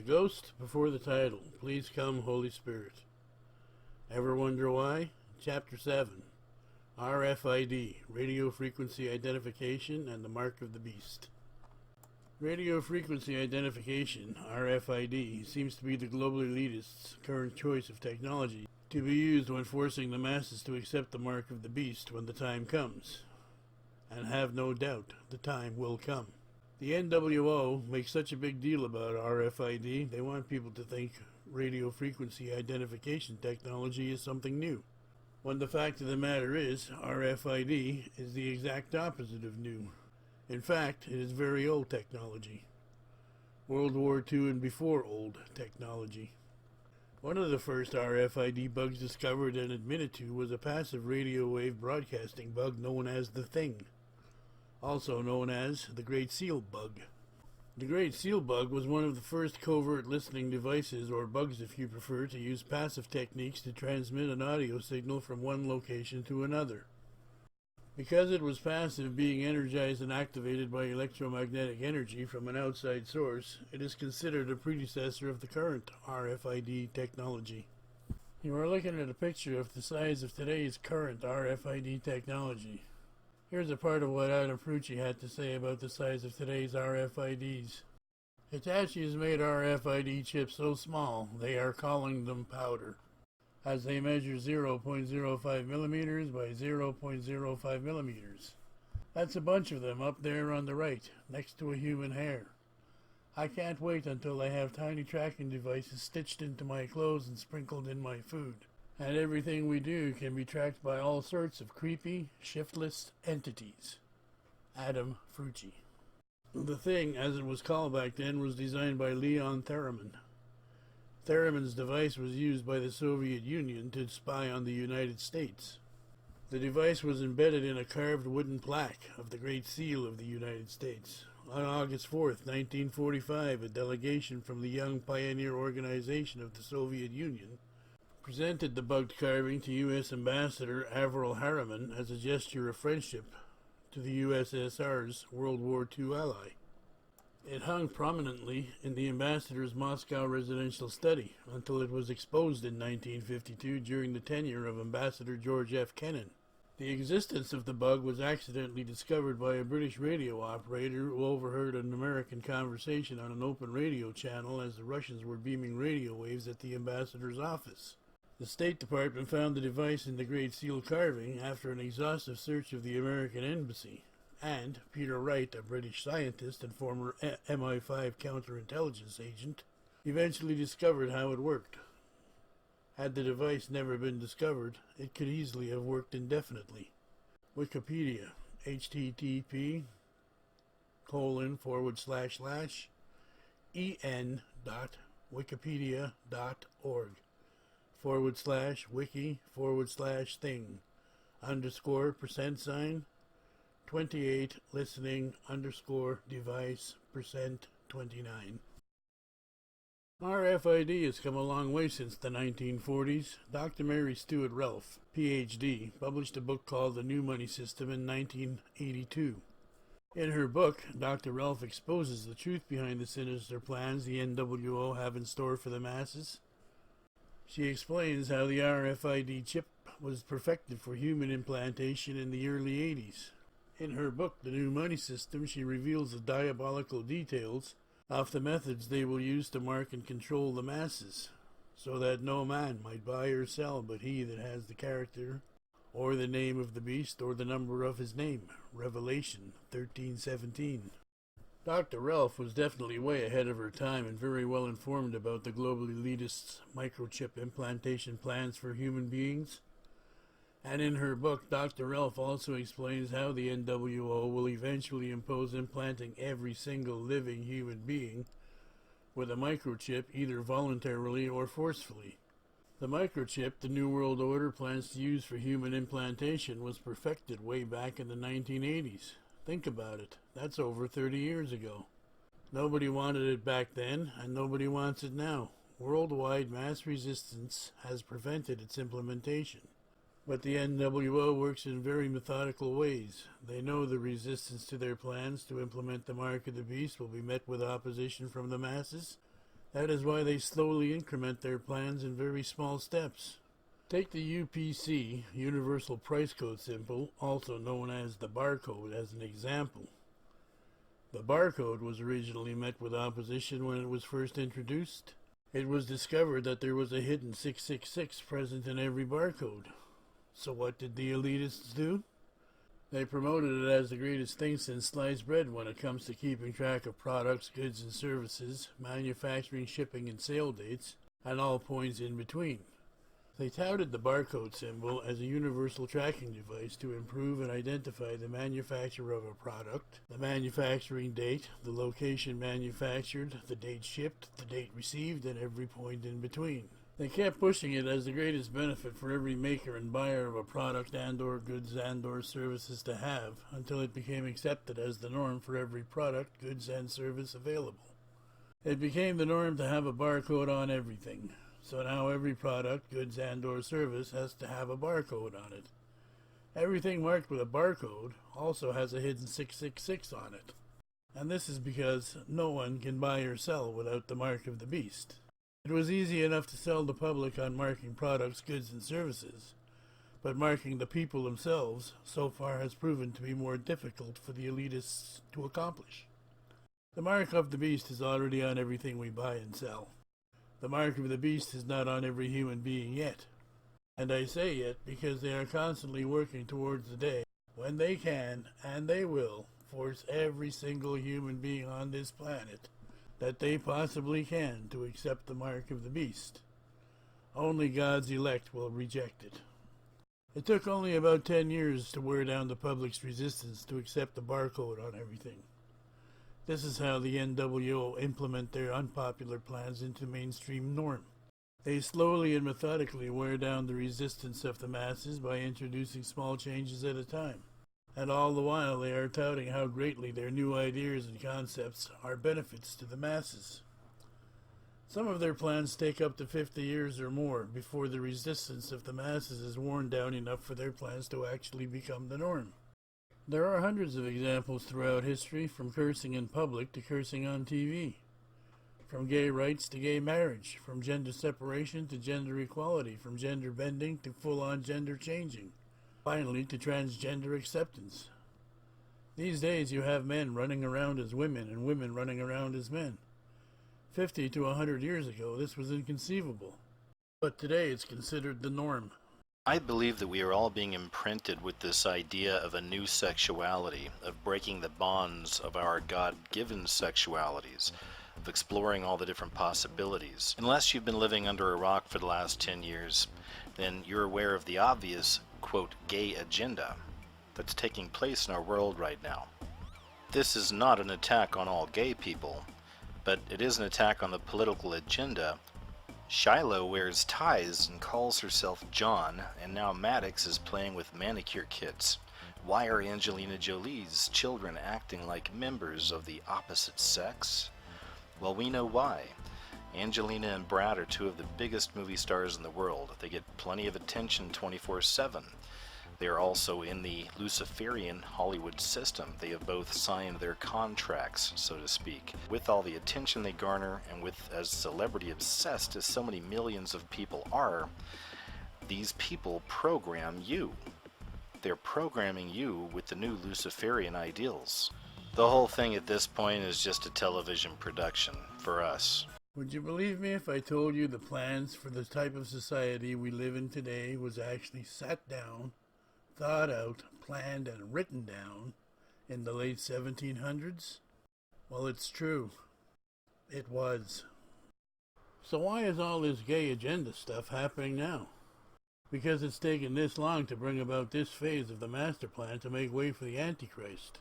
ghost before the title. Please come, Holy Spirit. Ever wonder why? Chapter 7. RFID, Radio Frequency Identification and the Mark of the Beast. Radio Frequency Identification, RFID, seems to be the global elitists' current choice of technology to be used when forcing the masses to accept the Mark of the Beast when the time comes. And have no doubt, the time will come. The NWO makes such a big deal about RFID, they want people to think radio frequency identification technology is something new. When the fact of the matter is, RFID is the exact opposite of new. In fact, it is very old technology. World War II and before old technology. One of the first RFID bugs discovered and admitted to was a passive radio wave broadcasting bug known as the Thing, also known as the Great Seal bug. The Great Seal bug was one of the first covert listening devices, or bugs if you prefer, to use passive techniques to transmit an audio signal from one location to another. Because it was passive, being energized and activated by electromagnetic energy from an outside source, it is considered a predecessor of the current RFID technology. You are looking at a picture of the size of today's current RFID technology. Here's a part of what Adam Frucci had to say about the size of today's RFIDs. Hitachi has made RFID chips so small, they are calling them powder, as they measure 0.05 millimeters by 0.05 millimeters. That's a bunch of them up there on the right, next to a human hair. I can't wait until I have tiny tracking devices stitched into my clothes and sprinkled in my food. And everything we do can be tracked by all sorts of creepy, shiftless entities. Adam Frucci. The Thing, as it was called back then, was designed by Leon Theremin. Theremin's device was used by the Soviet Union to spy on the United States. The device was embedded in a carved wooden plaque of the Great Seal of the United States. On August 4th, 1945, a delegation from the Young Pioneer Organization of the Soviet Union presented the bugged carving to U.S. Ambassador Averell Harriman as a gesture of friendship to the USSR's World War II ally. It hung prominently in the ambassador's Moscow residential study until it was exposed in 1952 during the tenure of Ambassador George F. Kennan. The existence of the bug was accidentally discovered by a British radio operator who overheard an American conversation on an open radio channel as the Russians were beaming radio waves at the ambassador's office. The State Department found the device in the Great Seal carving after an exhaustive search of the American embassy. And Peter Wright, a British scientist and former MI5 counterintelligence agent, eventually discovered how it worked. Had the device never been discovered, it could easily have worked indefinitely. Wikipedia, http://en.wikipedia.org/wiki/thing_% 28 listening_device%29. RFID has come a long way since the 1940s. Dr. Mary Stuart Ralph, Ph.D., published a book called The New Money System in 1982. In her book, Dr. Ralph exposes the truth behind the sinister plans the NWO have in store for the masses. She explains how the RFID chip was perfected for human implantation in the early 80s. In her book, The New Money System, she reveals the diabolical details of the methods they will use to mark and control the masses, so that no man might buy or sell but he that has the character, or the name of the beast, or the number of his name. Revelation 13:17. Dr. Ralph was definitely way ahead of her time and very well informed about the global elitists' microchip implantation plans for human beings. And in her book, Dr. Ralph also explains how the NWO will eventually impose implanting every single living human being with a microchip, either voluntarily or forcefully. The microchip the New World Order plans to use for human implantation was perfected way back in the 1980s. Think about it. That's over 30 years ago. Nobody wanted it back then, and nobody wants it now. Worldwide mass resistance has prevented its implementation. But the NWO works in very methodical ways. They know the resistance to their plans to implement the Mark of the Beast will be met with opposition from the masses. That is why they slowly increment their plans in very small steps. Take the UPC, Universal Price Code symbol, also known as the barcode, as an example. The barcode was originally met with opposition when it was first introduced. It was discovered that there was a hidden 666 present in every barcode. So what did the elitists do? They promoted it as the greatest thing since sliced bread when it comes to keeping track of products, goods and services, manufacturing, shipping and sale dates, and all points in between. They touted the barcode symbol as a universal tracking device to improve and identify the manufacturer of a product, the manufacturing date, the location manufactured, the date shipped, the date received, and every point in between. They kept pushing it as the greatest benefit for every maker and buyer of a product and/or goods and/or services to have, until it became accepted as the norm for every product, goods, and service available. It became the norm to have a barcode on everything. So now every product, goods and/or service has to have a barcode on it. Everything marked with a barcode also has a hidden 666 on it. And this is because no one can buy or sell without the mark of the beast. It was easy enough to sell the public on marking products, goods and services, but marking the people themselves so far has proven to be more difficult for the elitists to accomplish. The mark of the beast is already on everything we buy and sell. The mark of the beast is not on every human being yet. And I say yet because they are constantly working towards the day when they can, and they will, force every single human being on this planet that they possibly can to accept the mark of the beast. Only God's elect will reject it. It took only about 10 years to wear down the public's resistance to accept the barcode on everything. This is how the NWO implement their unpopular plans into mainstream norm. They slowly and methodically wear down the resistance of the masses by introducing small changes at a time. And all the while they are touting how greatly their new ideas and concepts are benefits to the masses. Some of their plans take up to 50 years or more before the resistance of the masses is worn down enough for their plans to actually become the norm. There are hundreds of examples throughout history, from cursing in public to cursing on TV, from gay rights to gay marriage, from gender separation to gender equality, from gender bending to full-on gender changing, finally to transgender acceptance. These days you have men running around as women and women running around as men. 50 to 100 years ago this was inconceivable, but today it's considered the norm. I believe that we are all being imprinted with this idea of a new sexuality, of breaking the bonds of our God-given sexualities, of exploring all the different possibilities. Unless you've been living under a rock for the last 10 years, then you're aware of the obvious, quote, gay agenda that's taking place in our world right now. This is not an attack on all gay people, but it is an attack on the political agenda. Shiloh wears ties and calls herself John, and now Maddox is playing with manicure kits. Why are Angelina Jolie's children acting like members of the opposite sex? Well, we know why. Angelina and Brad are two of the biggest movie stars in the world. They get plenty of attention 24/7. They are also in the Luciferian Hollywood system. They have both signed their contracts, so to speak. With all the attention they garner, and with as celebrity obsessed as so many millions of people are, these people program you. They're programming you with the new Luciferian ideals. The whole thing at this point is just a television production for us. Would you believe me if I told you the plans for the type of society we live in today was actually sat down, thought out, planned, and written down in the late 1700s? Well, it's true. It was. So why is all this gay agenda stuff happening now? Because it's taken this long to bring about this phase of the master plan to make way for the Antichrist.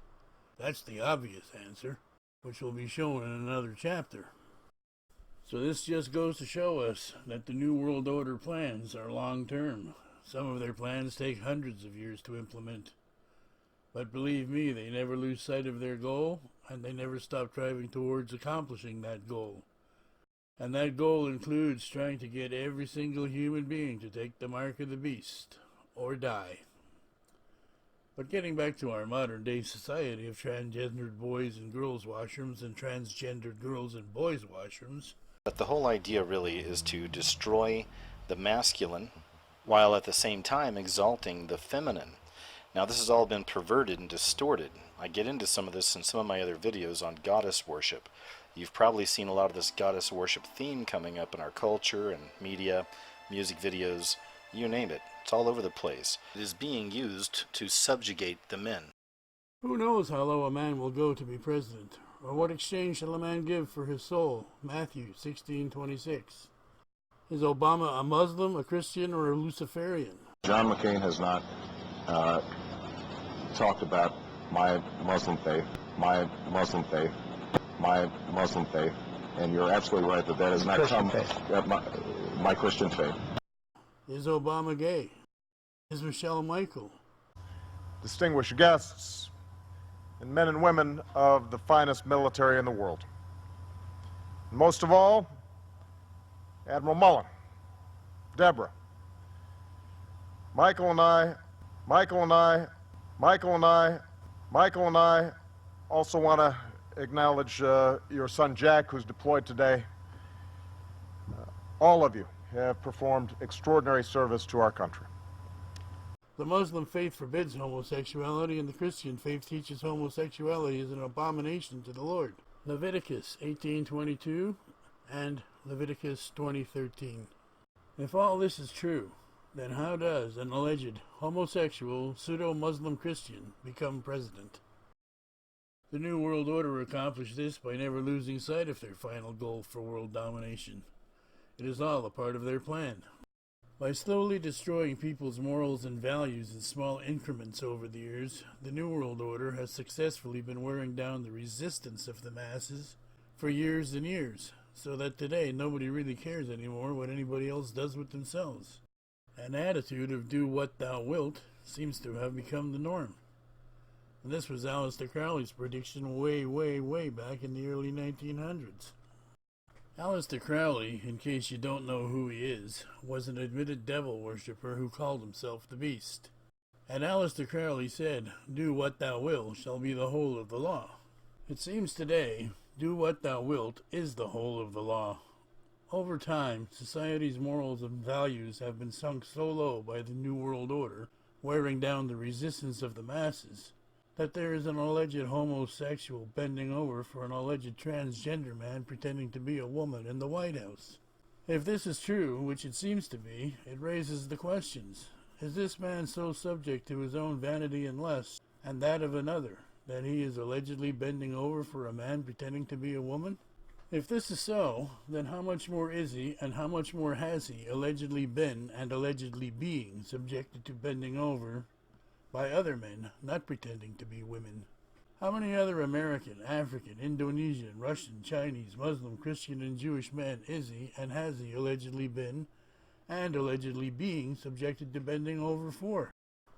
That's the obvious answer, which will be shown in another chapter. So this just goes to show us that the New World Order plans are long-term. Some of their plans take hundreds of years to implement. But believe me, they never lose sight of their goal, and they never stop driving towards accomplishing that goal. And that goal includes trying to get every single human being to take the mark of the beast, or die. But getting back to our modern-day society of transgendered boys and girls washrooms and transgendered girls and boys washrooms, But the whole idea really is to destroy the masculine while at the same time exalting the feminine. Now this has all been perverted and distorted. I get into some of this in some of my other videos on goddess worship. You've probably seen a lot of this goddess worship theme coming up in our culture and media, music videos, you name it. It's all over the place. It is being used to subjugate the men. Who knows how low a man will go to be president, or what exchange shall a man give for his soul? Matthew 16:26. Is Obama a Muslim, a Christian, or a Luciferian? John McCain has not talked about my Muslim faith, my Muslim faith, my Muslim faith, and you're absolutely right that has not come my Christian faith. Is Obama gay? Is Michelle Michael? Distinguished guests, and men and women of the finest military in the world. And most of all, Admiral Mullen, Deborah, Michael and I also want to acknowledge your son Jack, who's deployed today. All of you have performed extraordinary service to our country. The Muslim faith forbids homosexuality, and the Christian faith teaches homosexuality is an abomination to the Lord. Leviticus 18:22 and Leviticus 20:13. If all this is true, then how does an alleged homosexual pseudo-Muslim Christian become president? The New World Order accomplished this by never losing sight of their final goal for world domination. It is all a part of their plan. By slowly destroying people's morals and values in small increments over the years, the New World Order has successfully been wearing down the resistance of the masses for years and years, so that today nobody really cares anymore what anybody else does with themselves. An attitude of do what thou wilt seems to have become the norm. And this was Aleister Crowley's prediction way back in the early 1900s. Aleister Crowley, in case you don't know who he is, was an admitted devil worshipper who called himself the Beast. And Aleister Crowley said, do what thou wilt shall be the whole of the law. It seems today, do what thou wilt is the whole of the law. Over time, society's morals and values have been sunk so low by the New World Order, wearing down the resistance of the masses, that there is an alleged homosexual bending over for an alleged transgender man pretending to be a woman in the White House. If this is true, which it seems to be, it raises the questions. Is this man so subject to his own vanity and lust, and that of another, that he is allegedly bending over for a man pretending to be a woman? If this is so, then how much more is he, and how much more has he allegedly been and allegedly being subjected to bending over by other men not pretending to be women? How many other American, African, Indonesian, Russian, Chinese, Muslim, Christian, and Jewish men is he and has he allegedly been and allegedly being subjected to bending over for?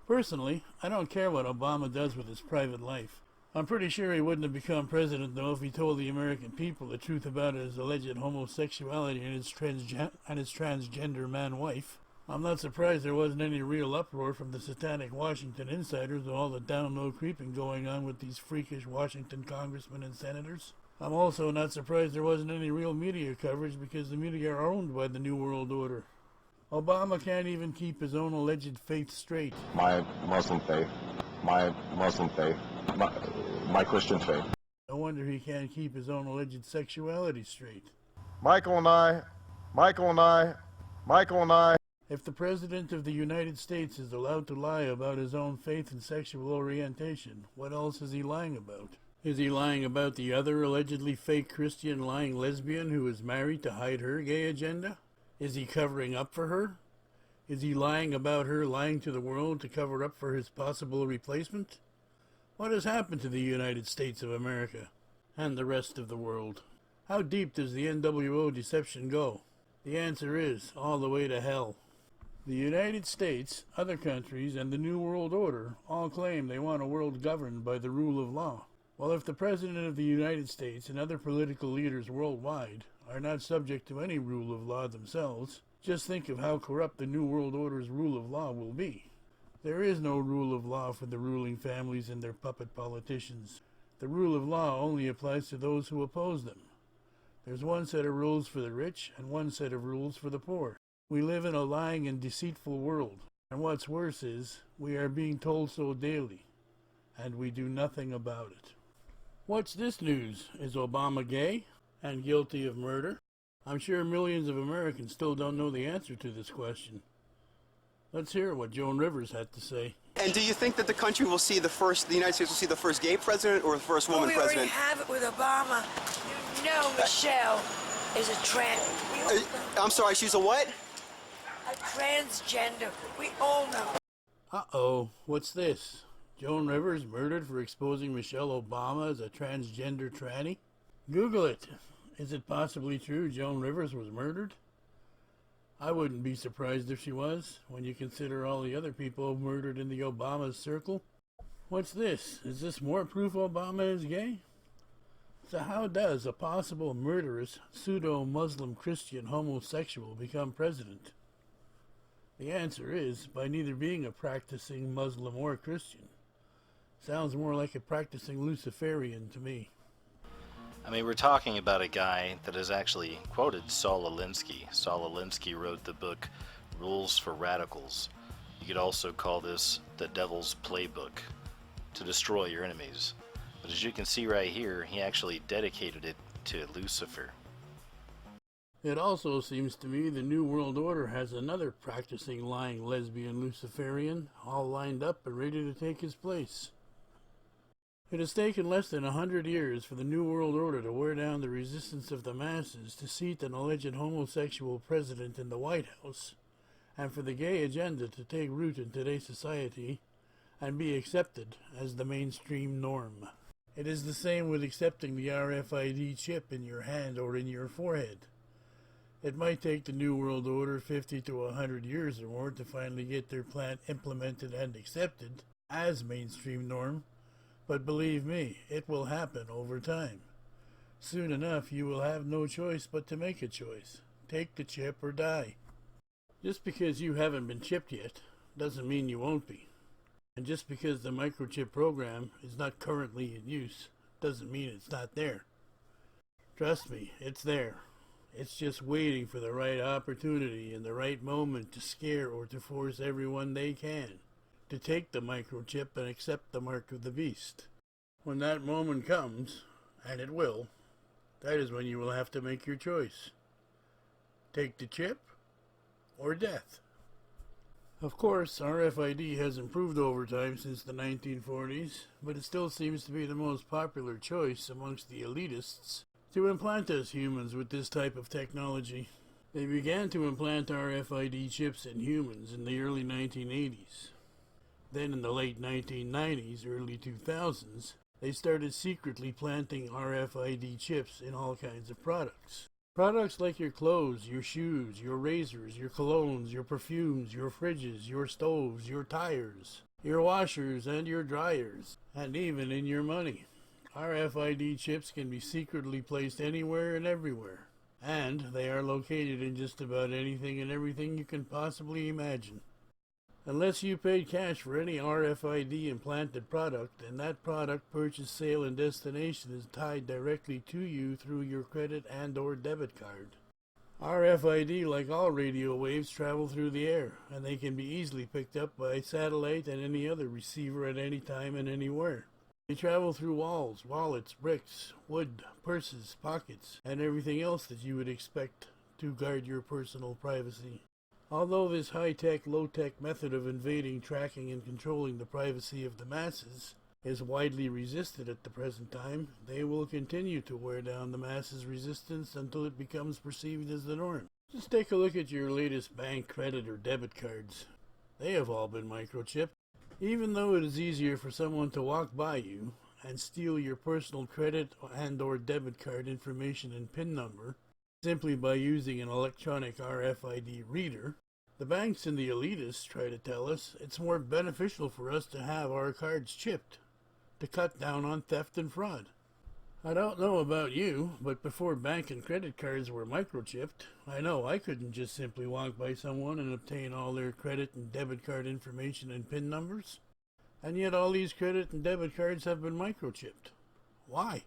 Personally, I don't care what Obama does with his private life. I'm pretty sure he wouldn't have become president, though, if he told the American people the truth about his alleged homosexuality and his transgender man-wife. I'm not surprised there wasn't any real uproar from the satanic Washington insiders with all the down-low creeping going on with these freakish Washington congressmen and senators. I'm also not surprised there wasn't any real media coverage because the media are owned by the New World Order. Obama can't even keep his own alleged faith straight. My Muslim faith, my Muslim faith, my Christian faith. No wonder he can't keep his own alleged sexuality straight. Michael and I. If the President of the United States is allowed to lie about his own faith and sexual orientation, what else is he lying about? Is he lying about the other allegedly fake Christian lying lesbian who is married to hide her gay agenda? Is he covering up for her? Is he lying about her lying to the world to cover up for his possible replacement? What has happened to the United States of America and the rest of the world? How deep does the NWO deception go? The answer is all the way to hell. The United States, other countries, and the New World Order all claim they want a world governed by the rule of law. Well, if the President of the United States and other political leaders worldwide are not subject to any rule of law themselves, just think of how corrupt the New World Order's rule of law will be. There is no rule of law for the ruling families and their puppet politicians. The rule of law only applies to those who oppose them. There's one set of rules for the rich and one set of rules for the poor. We live in a lying and deceitful world, and what's worse is, we are being told so daily, and we do nothing about it. What's this news? Is Obama gay and guilty of murder? I'm sure millions of Americans still don't know the answer to this question. Let's hear what Joan Rivers had to say. And do you think that the country will see the United States will see the first gay president or the first woman president? We already have it with Obama. You know Michelle is a I'm sorry, she's a what? a transgender. We all know. Uh-oh, what's this? Joan Rivers murdered for exposing Michelle Obama as a transgender tranny? Google it. Is it possibly true Joan Rivers was murdered? I wouldn't be surprised if she was, when you consider all the other people murdered in the Obama circle. What's this? Is this more proof Obama is gay? So how does a possible murderous, pseudo-Muslim Christian homosexual become president? The answer is by neither being a practicing Muslim or Christian. Sounds more like a practicing Luciferian to me. I mean, we're talking about a guy that has actually quoted Saul Alinsky. Saul Alinsky wrote the book Rules for Radicals. You could also call this the Devil's Playbook to destroy your enemies. But as you can see right here, he actually dedicated it to Lucifer. It also seems to me the New World Order has another practicing lying lesbian Luciferian all lined up and ready to take his place. It has taken less than 100 years for the New World Order to wear down the resistance of the masses to seat an alleged homosexual president in the White House, and for the gay agenda to take root in today's society and be accepted as the mainstream norm. It is the same with accepting the RFID chip in your hand or in your forehead. It might take the New World Order 50 to 100 years or more to finally get their plan implemented and accepted as mainstream norm, but believe me, it will happen over time. Soon enough, you will have no choice but to make a choice. Take the chip or die. Just because you haven't been chipped yet doesn't mean you won't be. And just because the microchip program is not currently in use doesn't mean it's not there. Trust me, it's there. It's just waiting for the right opportunity and the right moment to scare or to force everyone they can to take the microchip and accept the mark of the beast. When that moment comes, and it will, that is when you will have to make your choice. Take the chip or death. Of course, RFID has improved over time since the 1940s, but it still seems to be the most popular choice amongst the elitists to implant us humans with this type of technology. They began to implant RFID chips in humans in the early 1980s. Then in the late 1990s, early 2000s, they started secretly planting RFID chips in all kinds of products. Products like your clothes, your shoes, your razors, your colognes, your perfumes, your fridges, your stoves, your tires, your washers and your dryers, and even in your money. RFID chips can be secretly placed anywhere and everywhere, and they are located in just about anything and everything you can possibly imagine. Unless you paid cash for any RFID implanted product, and that product purchase, sale, and destination is tied directly to you through your credit and or debit card. RFID, like all radio waves, travel through the air, and they can be easily picked up by satellite and any other receiver at any time and anywhere. They travel through walls, wallets, bricks, wood, purses, pockets, and everything else that you would expect to guard your personal privacy. Although this high-tech, low-tech method of invading, tracking, and controlling the privacy of the masses is widely resisted at the present time, they will continue to wear down the masses' resistance until it becomes perceived as the norm. Just take a look at your latest bank credit or debit cards. They have all been microchipped. Even though it is easier for someone to walk by you and steal your personal credit and or debit card information and PIN number, simply by using an electronic RFID reader, the banks and the elitists try to tell us it's more beneficial for us to have our cards chipped, to cut down on theft and fraud. I don't know about you, but before bank and credit cards were microchipped, I know I couldn't just simply walk by someone and obtain all their credit and debit card information and PIN numbers. And yet all these credit and debit cards have been microchipped. Why?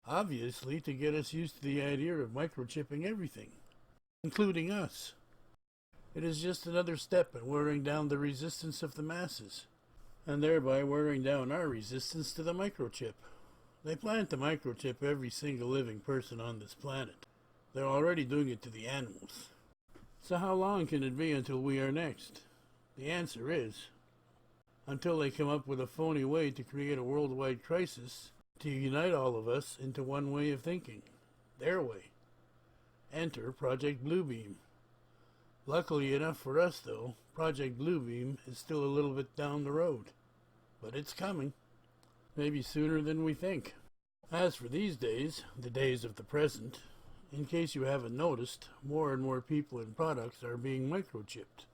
Obviously, to get us used to the idea of microchipping everything, including us. It is just another step in wearing down the resistance of the masses, and thereby wearing down our resistance to the microchip. They plan to microchip every single living person on this planet. They're already doing it to the animals. So how long can it be until we are next? The answer is, until they come up with a phony way to create a worldwide crisis to unite all of us into one way of thinking, their way. Enter Project Bluebeam. Luckily enough for us, though, Project Bluebeam is still a little bit down the road. But it's coming. Maybe sooner than we think. As for these days, the days of the present, in case you haven't noticed, more and more people and products are being microchipped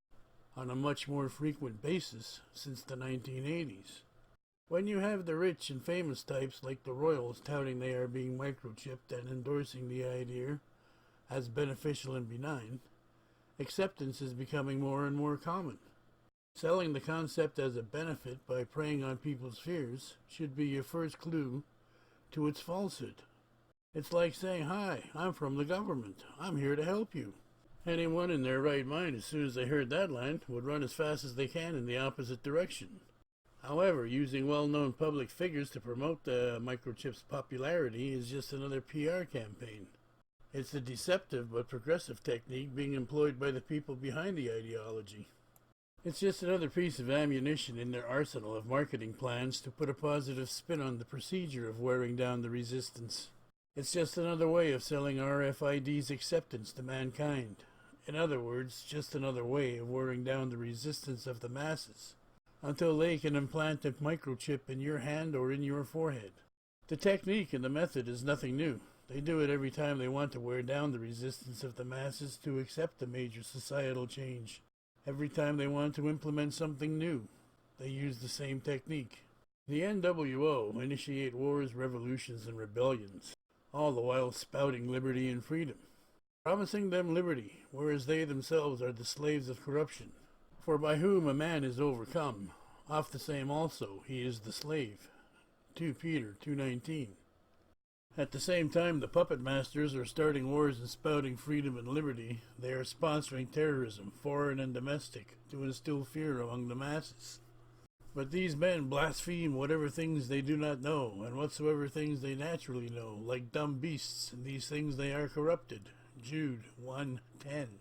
on a much more frequent basis since the 1980s. When you have the rich and famous types like the royals touting they are being microchipped and endorsing the idea as beneficial and benign, acceptance is becoming more and more common. Selling the concept as a benefit by preying on people's fears should be your first clue to its falsehood. It's like saying, "Hi, I'm from the government. I'm here to help you." Anyone in their right mind, as soon as they heard that line, would run as fast as they can in the opposite direction. However, using well-known public figures to promote the microchip's popularity is just another PR campaign. It's a deceptive but progressive technique being employed by the people behind the ideology. It's just another piece of ammunition in their arsenal of marketing plans to put a positive spin on the procedure of wearing down the resistance. It's just another way of selling RFID's acceptance to mankind. In other words, just another way of wearing down the resistance of the masses until they can implant a microchip in your hand or in your forehead. The technique and the method is nothing new. They do it every time they want to wear down the resistance of the masses to accept a major societal change. Every time they want to implement something new, they use the same technique. The NWO initiate wars, revolutions, and rebellions, all the while spouting liberty and freedom, promising them liberty, whereas they themselves are the slaves of corruption. For by whom a man is overcome, oft the same also he is the slave. 2 Peter 2:19. At the same time the puppet masters are starting wars and spouting freedom and liberty, they are sponsoring terrorism, foreign and domestic, to instill fear among the masses. But these men blaspheme whatever things they do not know, and whatsoever things they naturally know, like dumb beasts, and these things they are corrupted. Jude 1:10.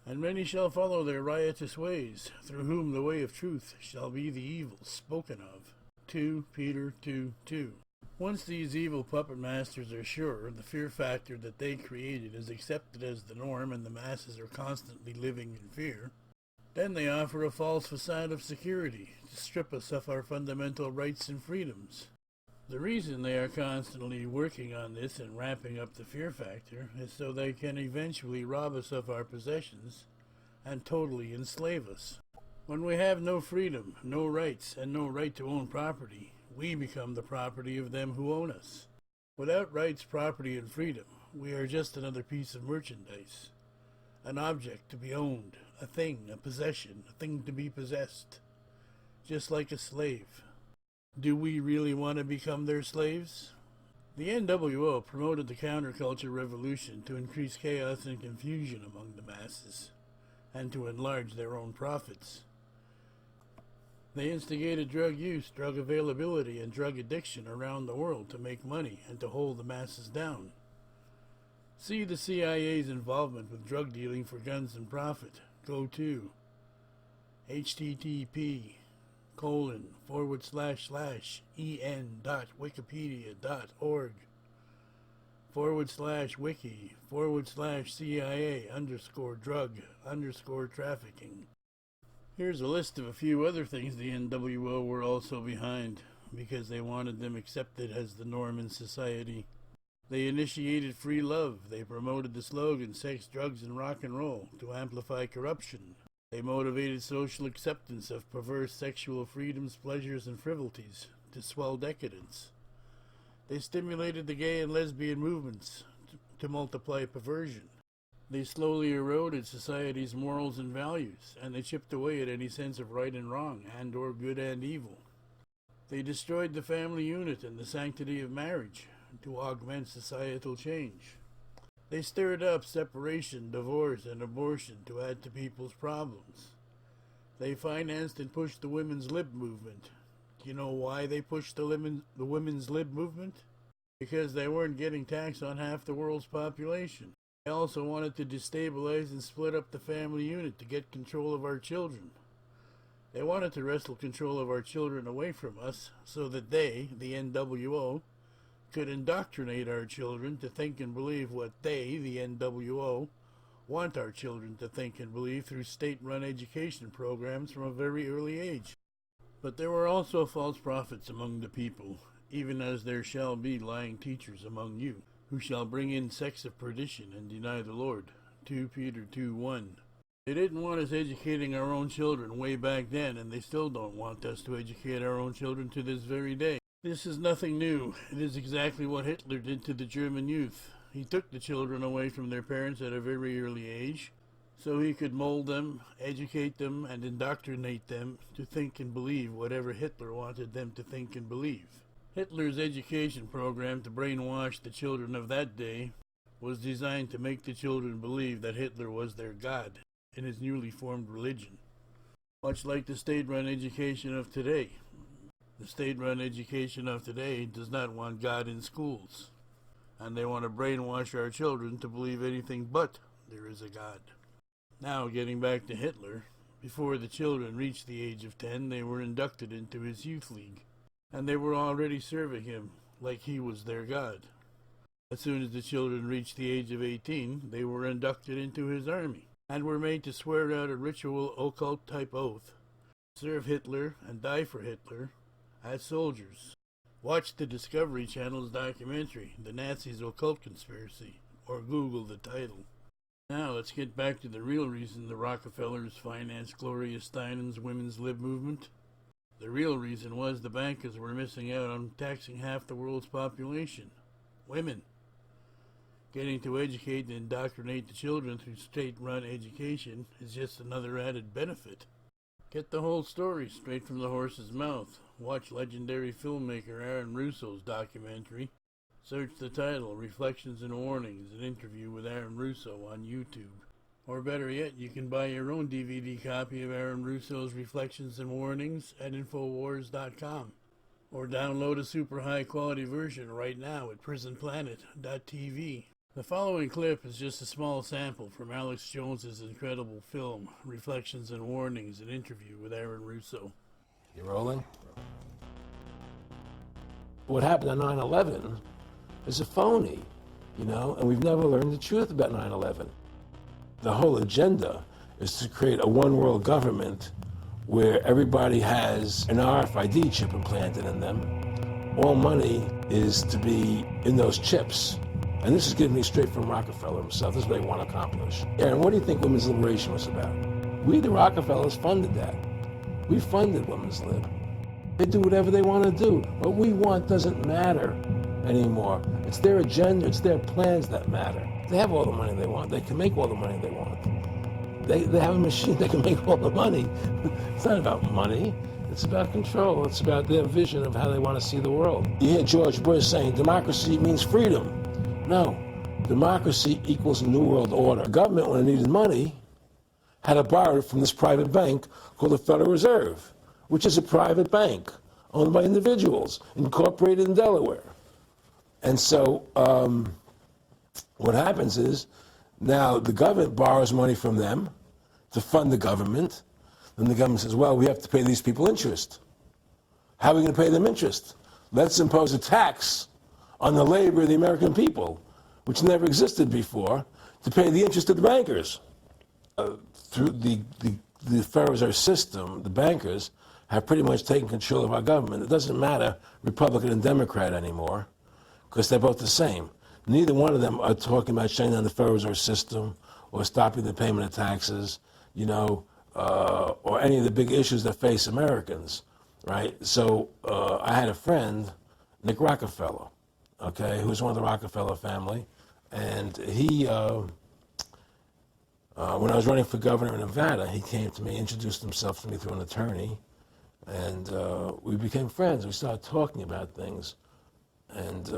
And many shall follow their riotous ways, through whom the way of truth shall be the evil spoken of. 2 Peter 2:2. Once these evil puppet masters are sure the fear factor that they created is accepted as the norm and the masses are constantly living in fear, then they offer a false facade of security to strip us of our fundamental rights and freedoms. The reason they are constantly working on this and ramping up the fear factor is so they can eventually rob us of our possessions and totally enslave us. When we have no freedom, no rights, and no right to own property, we become the property of them who own us. Without rights, property, and freedom, we are just another piece of merchandise, an object to be owned, a thing, a possession, a thing to be possessed, just like a slave. Do we really want to become their slaves? The NWO promoted the counterculture revolution to increase chaos and confusion among the masses, and to enlarge their own profits. They instigated drug use, drug availability, and drug addiction around the world to make money and to hold the masses down. See the CIA's involvement with drug dealing for guns and profit. Go to http://en.wikipedia.org/CIA_drug_trafficking. Here's a list of a few other things the NWO were also behind, because they wanted them accepted as the norm in society. They initiated free love. They promoted the slogan sex, drugs, and rock and roll to amplify corruption. They motivated social acceptance of perverse sexual freedoms, pleasures, and frivolities to swell decadence. They stimulated the gay and lesbian movements to multiply perversion. They slowly eroded society's morals and values, and they chipped away at any sense of right and wrong, and or good and evil. They destroyed the family unit and the sanctity of marriage, to augment societal change. They stirred up separation, divorce, and abortion to add to people's problems. They financed and pushed the women's lib movement. Do you know why they pushed the women's lib movement? Because they weren't getting taxed on half the world's population. They also wanted to destabilize and split up the family unit to get control of our children. They wanted to wrestle control of our children away from us so that they, the NWO, could indoctrinate our children to think and believe what they, the NWO, want our children to think and believe through state-run education programs from a very early age. But there were also false prophets among the people, even as there shall be lying teachers among you, who shall bring in sects of perdition and deny the Lord. 2 Peter 2:1. They didn't want us educating our own children way back then, and they still don't want us to educate our own children to this very day. This is nothing new. It is exactly what Hitler did to the German youth. He took the children away from their parents at a very early age, so he could mold them, educate them, and indoctrinate them to think and believe whatever Hitler wanted them to think and believe. Hitler's education program to brainwash the children of that day was designed to make the children believe that Hitler was their God in his newly formed religion. Much like the state-run education of today. The state-run education of today does not want God in schools, and they want to brainwash our children to believe anything but there is a God. Now, getting back to Hitler, before the children reached the age of 10, they were inducted into his youth league, and they were already serving him like he was their God. As soon as the children reached the age of 18, they were inducted into his army, and were made to swear out a ritual occult-type oath, serve Hitler and die for Hitler as soldiers. Watch the Discovery Channel's documentary, The Nazis' Occult Conspiracy, or Google the title. Now let's get back to the real reason the Rockefellers financed Gloria Steinem's women's lib movement. The real reason was the bankers were missing out on taxing half the world's population. Women. Getting to educate and indoctrinate the children through state-run education is just another added benefit. Get the whole story straight from the horse's mouth. Watch legendary filmmaker Aaron Russo's documentary. Search the title, Reflections and Warnings, an interview with Aaron Russo on YouTube. Or better yet, you can buy your own DVD copy of Aaron Russo's Reflections and Warnings at Infowars.com. Or download a super high quality version right now at prisonplanet.tv. The following clip is just a small sample from Alex Jones's incredible film, Reflections and Warnings, an interview with Aaron Russo. You rolling? What happened on 9/11 is a phony, and we've never learned the truth about 9/11. The whole agenda is to create a one-world government where everybody has an RFID chip implanted in them. All money is to be in those chips. And this is getting me straight from Rockefeller himself. This is what they want to accomplish. Aaron, what do you think women's liberation was about? We, the Rockefellers, funded that. We funded women's lib. They do whatever they want to do. What we want doesn't matter anymore. It's their agenda, it's their plans that matter. They have all the money they want. They can make all the money they want. They have a machine that can make all the money. It's not about money. It's about control. It's about their vision of how they want to see the world. You hear George Bush saying democracy means freedom. No, democracy equals New World Order. The government, when it needed money, had to borrow it from this private bank called the Federal Reserve, which is a private bank owned by individuals, incorporated in Delaware. And so what happens is now the government borrows money from them to fund the government. Then the government says, well, we have to pay these people interest. How are we going to pay them interest? Let's impose a tax on the labor of the American people, which never existed before, to pay the interest of the bankers. Through the Federal Reserve system, the bankers have pretty much taken control of our government. It doesn't matter Republican and Democrat anymore, because they're both the same. Neither one of them are talking about shutting down the Federal Reserve system or stopping the payment of taxes, or any of the big issues that face Americans, right? So I had a friend, Nick Rockefeller, okay, who was one of the Rockefeller family, and he, when I was running for governor in Nevada, he came to me, introduced himself to me through an attorney, and we became friends. We started talking about things, and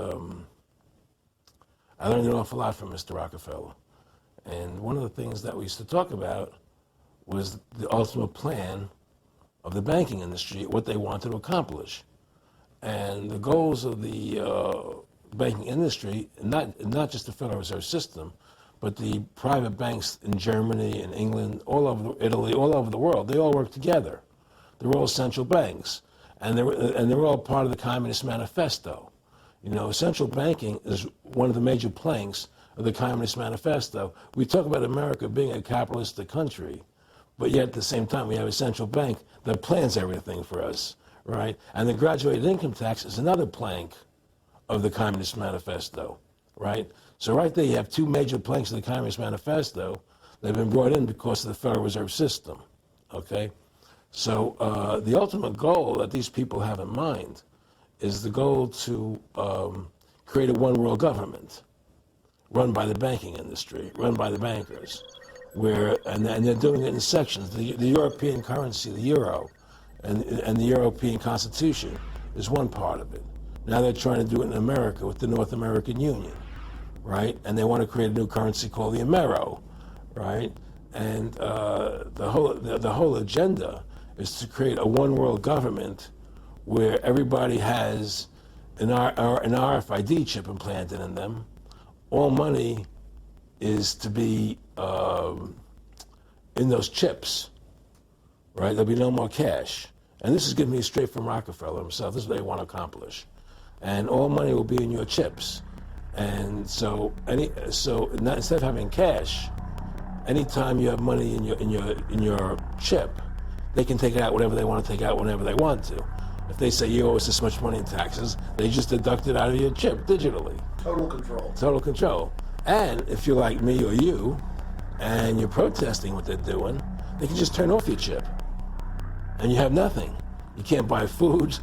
I learned an awful lot from Mr. Rockefeller. And one of the things that we used to talk about was the ultimate plan of the banking industry, what they wanted to accomplish. And the goals of the banking industry, not just the Federal Reserve System, but the private banks in Germany and England, all over Italy, all over the world, they all work together. They're all central banks, and they're all part of the Communist Manifesto. You know, central banking is one of the major planks of the Communist Manifesto. We talk about America being a capitalistic country, but yet at the same time we have a central bank that plans everything for us, right? And the graduated income tax is another plank of the Communist Manifesto, right? So right there you have two major planks of the Communist Manifesto that have been brought in because of the Federal Reserve System, okay? So the ultimate goal that these people have in mind is the goal to create a one-world government run by the banking industry, run by the bankers, and they're doing it in sections. The European currency, the euro, and the European Constitution is one part of it. Now they're trying to do it in America with the North American Union, right? And they want to create a new currency called the Amero, right? And the whole agenda is to create a one-world government where everybody has an RFID chip implanted in them. All money is to be in those chips, right? There'll be no more cash. And this is giving me straight from Rockefeller himself. This is what they want to accomplish. And all money will be in your chips. And so instead of having cash, anytime you have money in your chip, they can take it out whatever they want to take out whenever they want to. If they say you owe us this much money in taxes, they just deduct it out of your chip digitally. Total control. Total control. And if you're like me or you, and you're protesting what they're doing, they can just turn off your chip. And you have nothing. You can't buy food.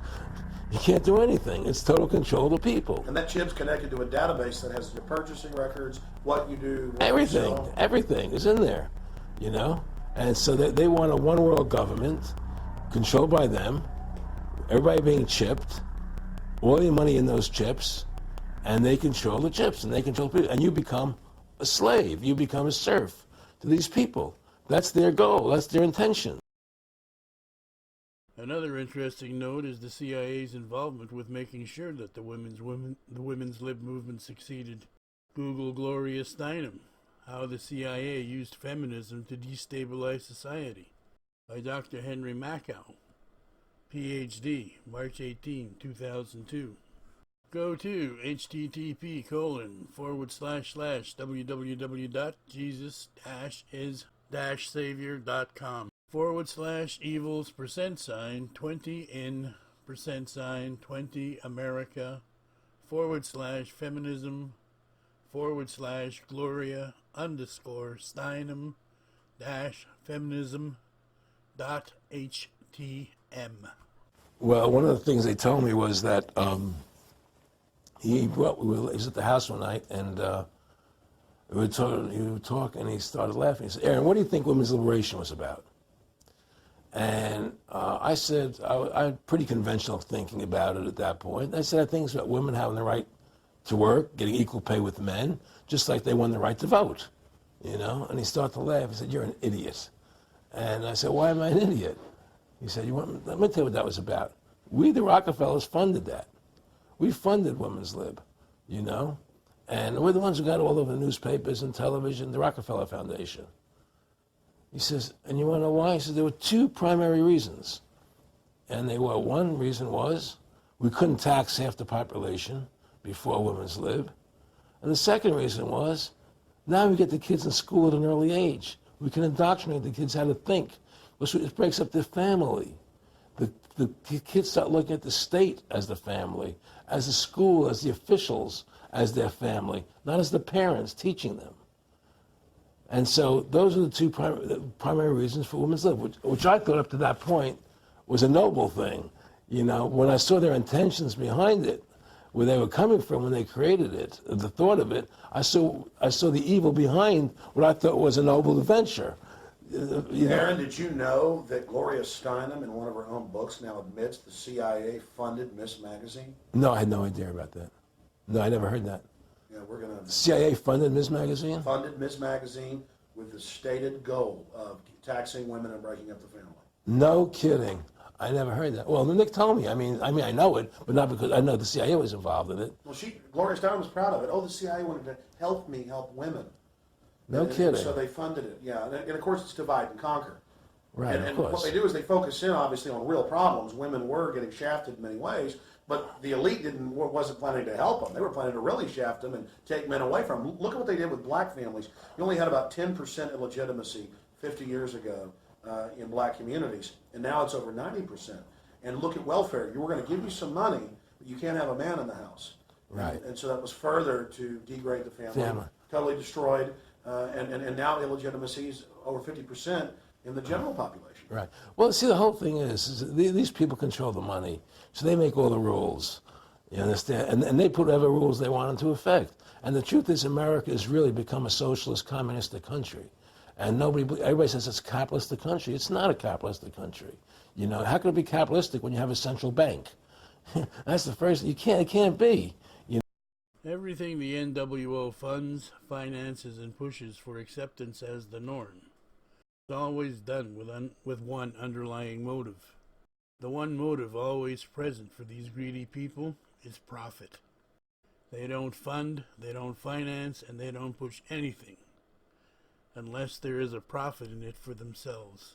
You can't do anything. It's total control of the people. And that chip's connected to a database that has your purchasing records, what you do, what Everything. you sell. Everything is in there, you know? And so they want a one-world government controlled by them, everybody being chipped, all your money in those chips, and they control the chips, and they control people. And you become a slave. You become a serf to these people. That's their goal. That's their intention. Another interesting note is the CIA's involvement with making sure that the women's lib movement succeeded. Google Gloria Steinem, How the CIA Used Feminism to Destabilize Society, by Dr. Henry Macau, PhD, March 18, 2002. Go to http://www.jesus-is-savior.com /evils% 20 in % 20 America /feminism /Gloria _Steinem -feminism.htm. Well, one of the things they told me was that he was at the house one night, and we were talking, and he started laughing. He said, "Aaron, what do you think women's liberation was about?" And I said, I had pretty conventional thinking about it at that point. I said, I think it's about women having the right to work, getting equal pay with men, just like they won the right to vote, you know? And he started to laugh. He said, "You're an idiot." And I said, "Why am I an idiot?" He said, let me tell you what that was about. We, the Rockefellers, funded that. We funded Women's Lib, you know? And we're the ones who got all over the newspapers and television, the Rockefeller Foundation. He says, and you want to know why? He says, there were two primary reasons. And they were, one reason was we couldn't tax half the population before Women's Lib. And the second reason was, now we get the kids in school at an early age. We can indoctrinate the kids how to think. It breaks up their family. The kids start looking at the state as the family, as the school, as the officials, as their family, not as the parents teaching them. And so those are the two primary reasons for Women's Lib, which I thought up to that point was a noble thing. You know, when I saw their intentions behind it, where they were coming from when they created it, the thought of it, I saw the evil behind what I thought was a noble adventure. Aaron, did you know that Gloria Steinem, in one of her own books, now admits the CIA funded Miss Magazine? No, I had no idea about that. No, I never heard that. Yeah, we're going to CIA funded Ms. Magazine? fund Ms. Magazine with the stated goal of taxing women and breaking up the family. No kidding. I never heard that. Well, Nick told me. I mean, I know it, but not because I know the CIA was involved in it. Well, Gloria Steinem was proud of it. Oh, the CIA wanted to help women. No And kidding. so they funded it, yeah. And of course, it's divide and conquer. Right, And of what course. they do is they focus in, obviously, on real problems. Women were getting shafted in many ways, but the elite wasn't planning to help them. They were planning to really shaft them and take men away from them. Look at what they did with black families. You only had about 10% illegitimacy 50 years ago in black communities, and now it's over 90%. And look at welfare. We're going to give you some money, but you can't have a man in the house. Right. And so that was further to degrade the family. Totally destroyed. And now illegitimacy is over 50% in the general population. Right. Well, see, the whole thing is these people control the money, so they make all the rules. You understand? And they put whatever rules they want into effect. And the truth is, America has really become a socialist, communistic country. And everybody says it's a capitalistic country. It's not a capitalistic country. You know, how can it be capitalistic when you have a central bank? That's the first. It can't be. You know? Everything the NWO funds, finances, and pushes for acceptance as the norm is always done with one underlying motive. The one motive always present for these greedy people is profit. They don't fund, they don't finance, and they don't push anything unless there is a profit in it for themselves.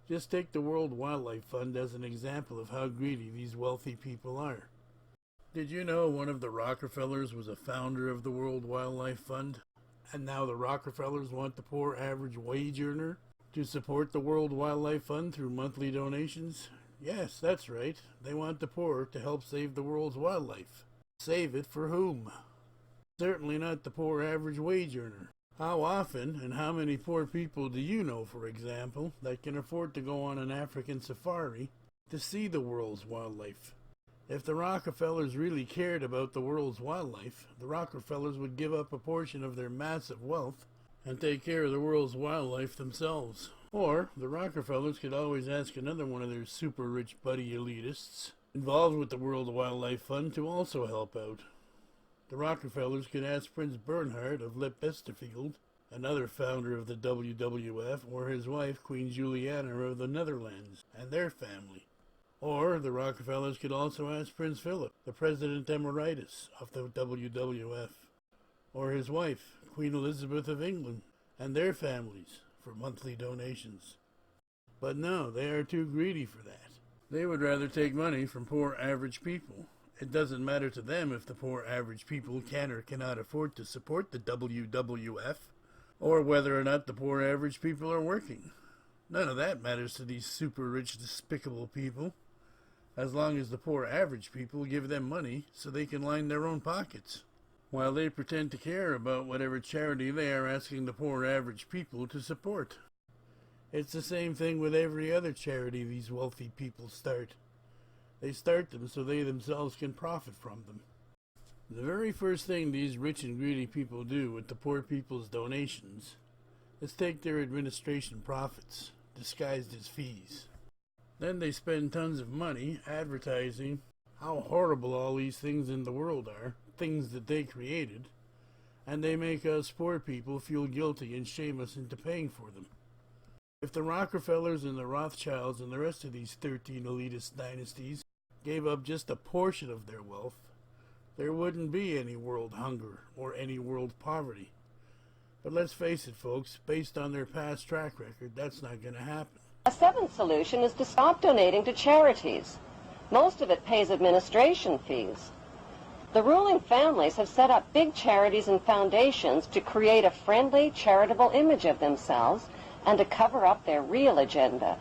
Just take the World Wildlife Fund as an example of how greedy these wealthy people are. Did you know one of the Rockefellers was a founder of the World Wildlife Fund? And now the Rockefellers want the poor average wage earner to support the World Wildlife Fund through monthly donations? Yes, that's right. They want the poor to help save the world's wildlife. Save it for whom? Certainly not the poor average wage earner. How often and how many poor people do you know, for example, that can afford to go on an African safari to see the world's wildlife? If the Rockefellers really cared about the world's wildlife, the Rockefellers would give up a portion of their massive wealth and take care of the world's wildlife themselves. Or the Rockefellers could always ask another one of their super rich buddy elitists involved with the World Wildlife Fund to also help out. The Rockefellers could ask Prince Bernhard of Leicester-Field, another founder of the WWF, or his wife, Queen Juliana of the Netherlands, and their family. Or the Rockefellers could also ask Prince Philip, the President Emeritus of the WWF, or his wife, Queen Elizabeth of England, and their families for monthly donations. But no, they are too greedy for that. They would rather take money from poor average people. It doesn't matter to them if the poor average people can or cannot afford to support the WWF, or whether or not the poor average people are working. None of that matters to these super rich, despicable people, as long as the poor average people give them money so they can line their own pockets, while they pretend to care about whatever charity they are asking the poor average people to support. It's the same thing with every other charity these wealthy people start. They start them so they themselves can profit from them. The very first thing these rich and greedy people do with the poor people's donations is take their administration profits, disguised as fees. Then they spend tons of money advertising how horrible all these things in the world are, things that they created, and they make us poor people feel guilty and shame us into paying for them. If the Rockefellers and the Rothschilds and the rest of these 13 elitist dynasties gave up just a portion of their wealth, there wouldn't be any world hunger or any world poverty. But let's face it, folks, based on their past track record, that's not going to happen. A seventh solution is to stop donating to charities. Most of it pays administration fees. The ruling families have set up big charities and foundations to create a friendly, charitable image of themselves and to cover up their real agenda.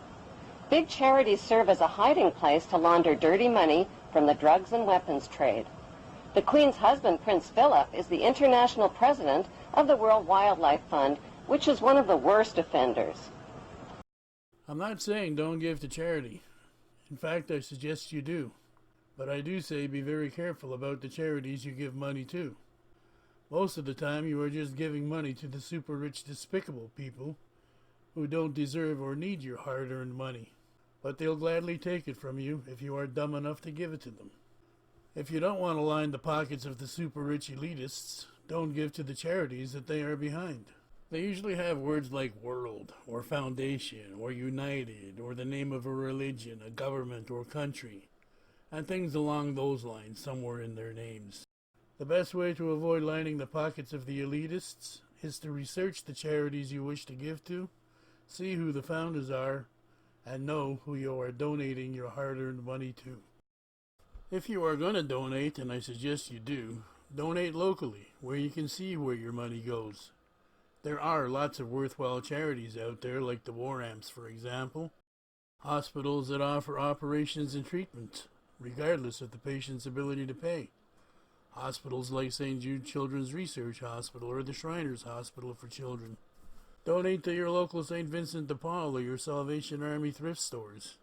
Big charities serve as a hiding place to launder dirty money from the drugs and weapons trade. The Queen's husband, Prince Philip, is the international president of the World Wildlife Fund, which is one of the worst offenders. I'm not saying don't give to charity. In fact, I suggest you do. But I do say be very careful about the charities you give money to. Most of the time you are just giving money to the super rich, despicable people who don't deserve or need your hard-earned money. But they'll gladly take it from you if you are dumb enough to give it to them. If you don't want to line the pockets of the super rich elitists, don't give to the charities that they are behind. They usually have words like world, or foundation, or united, or the name of a religion, a government, or country, and things along those lines somewhere in their names. The best way to avoid lining the pockets of the elitists is to research the charities you wish to give to, see who the founders are, and know who you are donating your hard-earned money to. If you are going to donate, and I suggest you do, donate locally, where you can see where your money goes. There are lots of worthwhile charities out there, like the War Amps, for example. Hospitals that offer operations and treatments, regardless of the patient's ability to pay. Hospitals like St. Jude Children's Research Hospital or the Shriners Hospital for Children. Donate to your local St. Vincent de Paul or your Salvation Army thrift stores,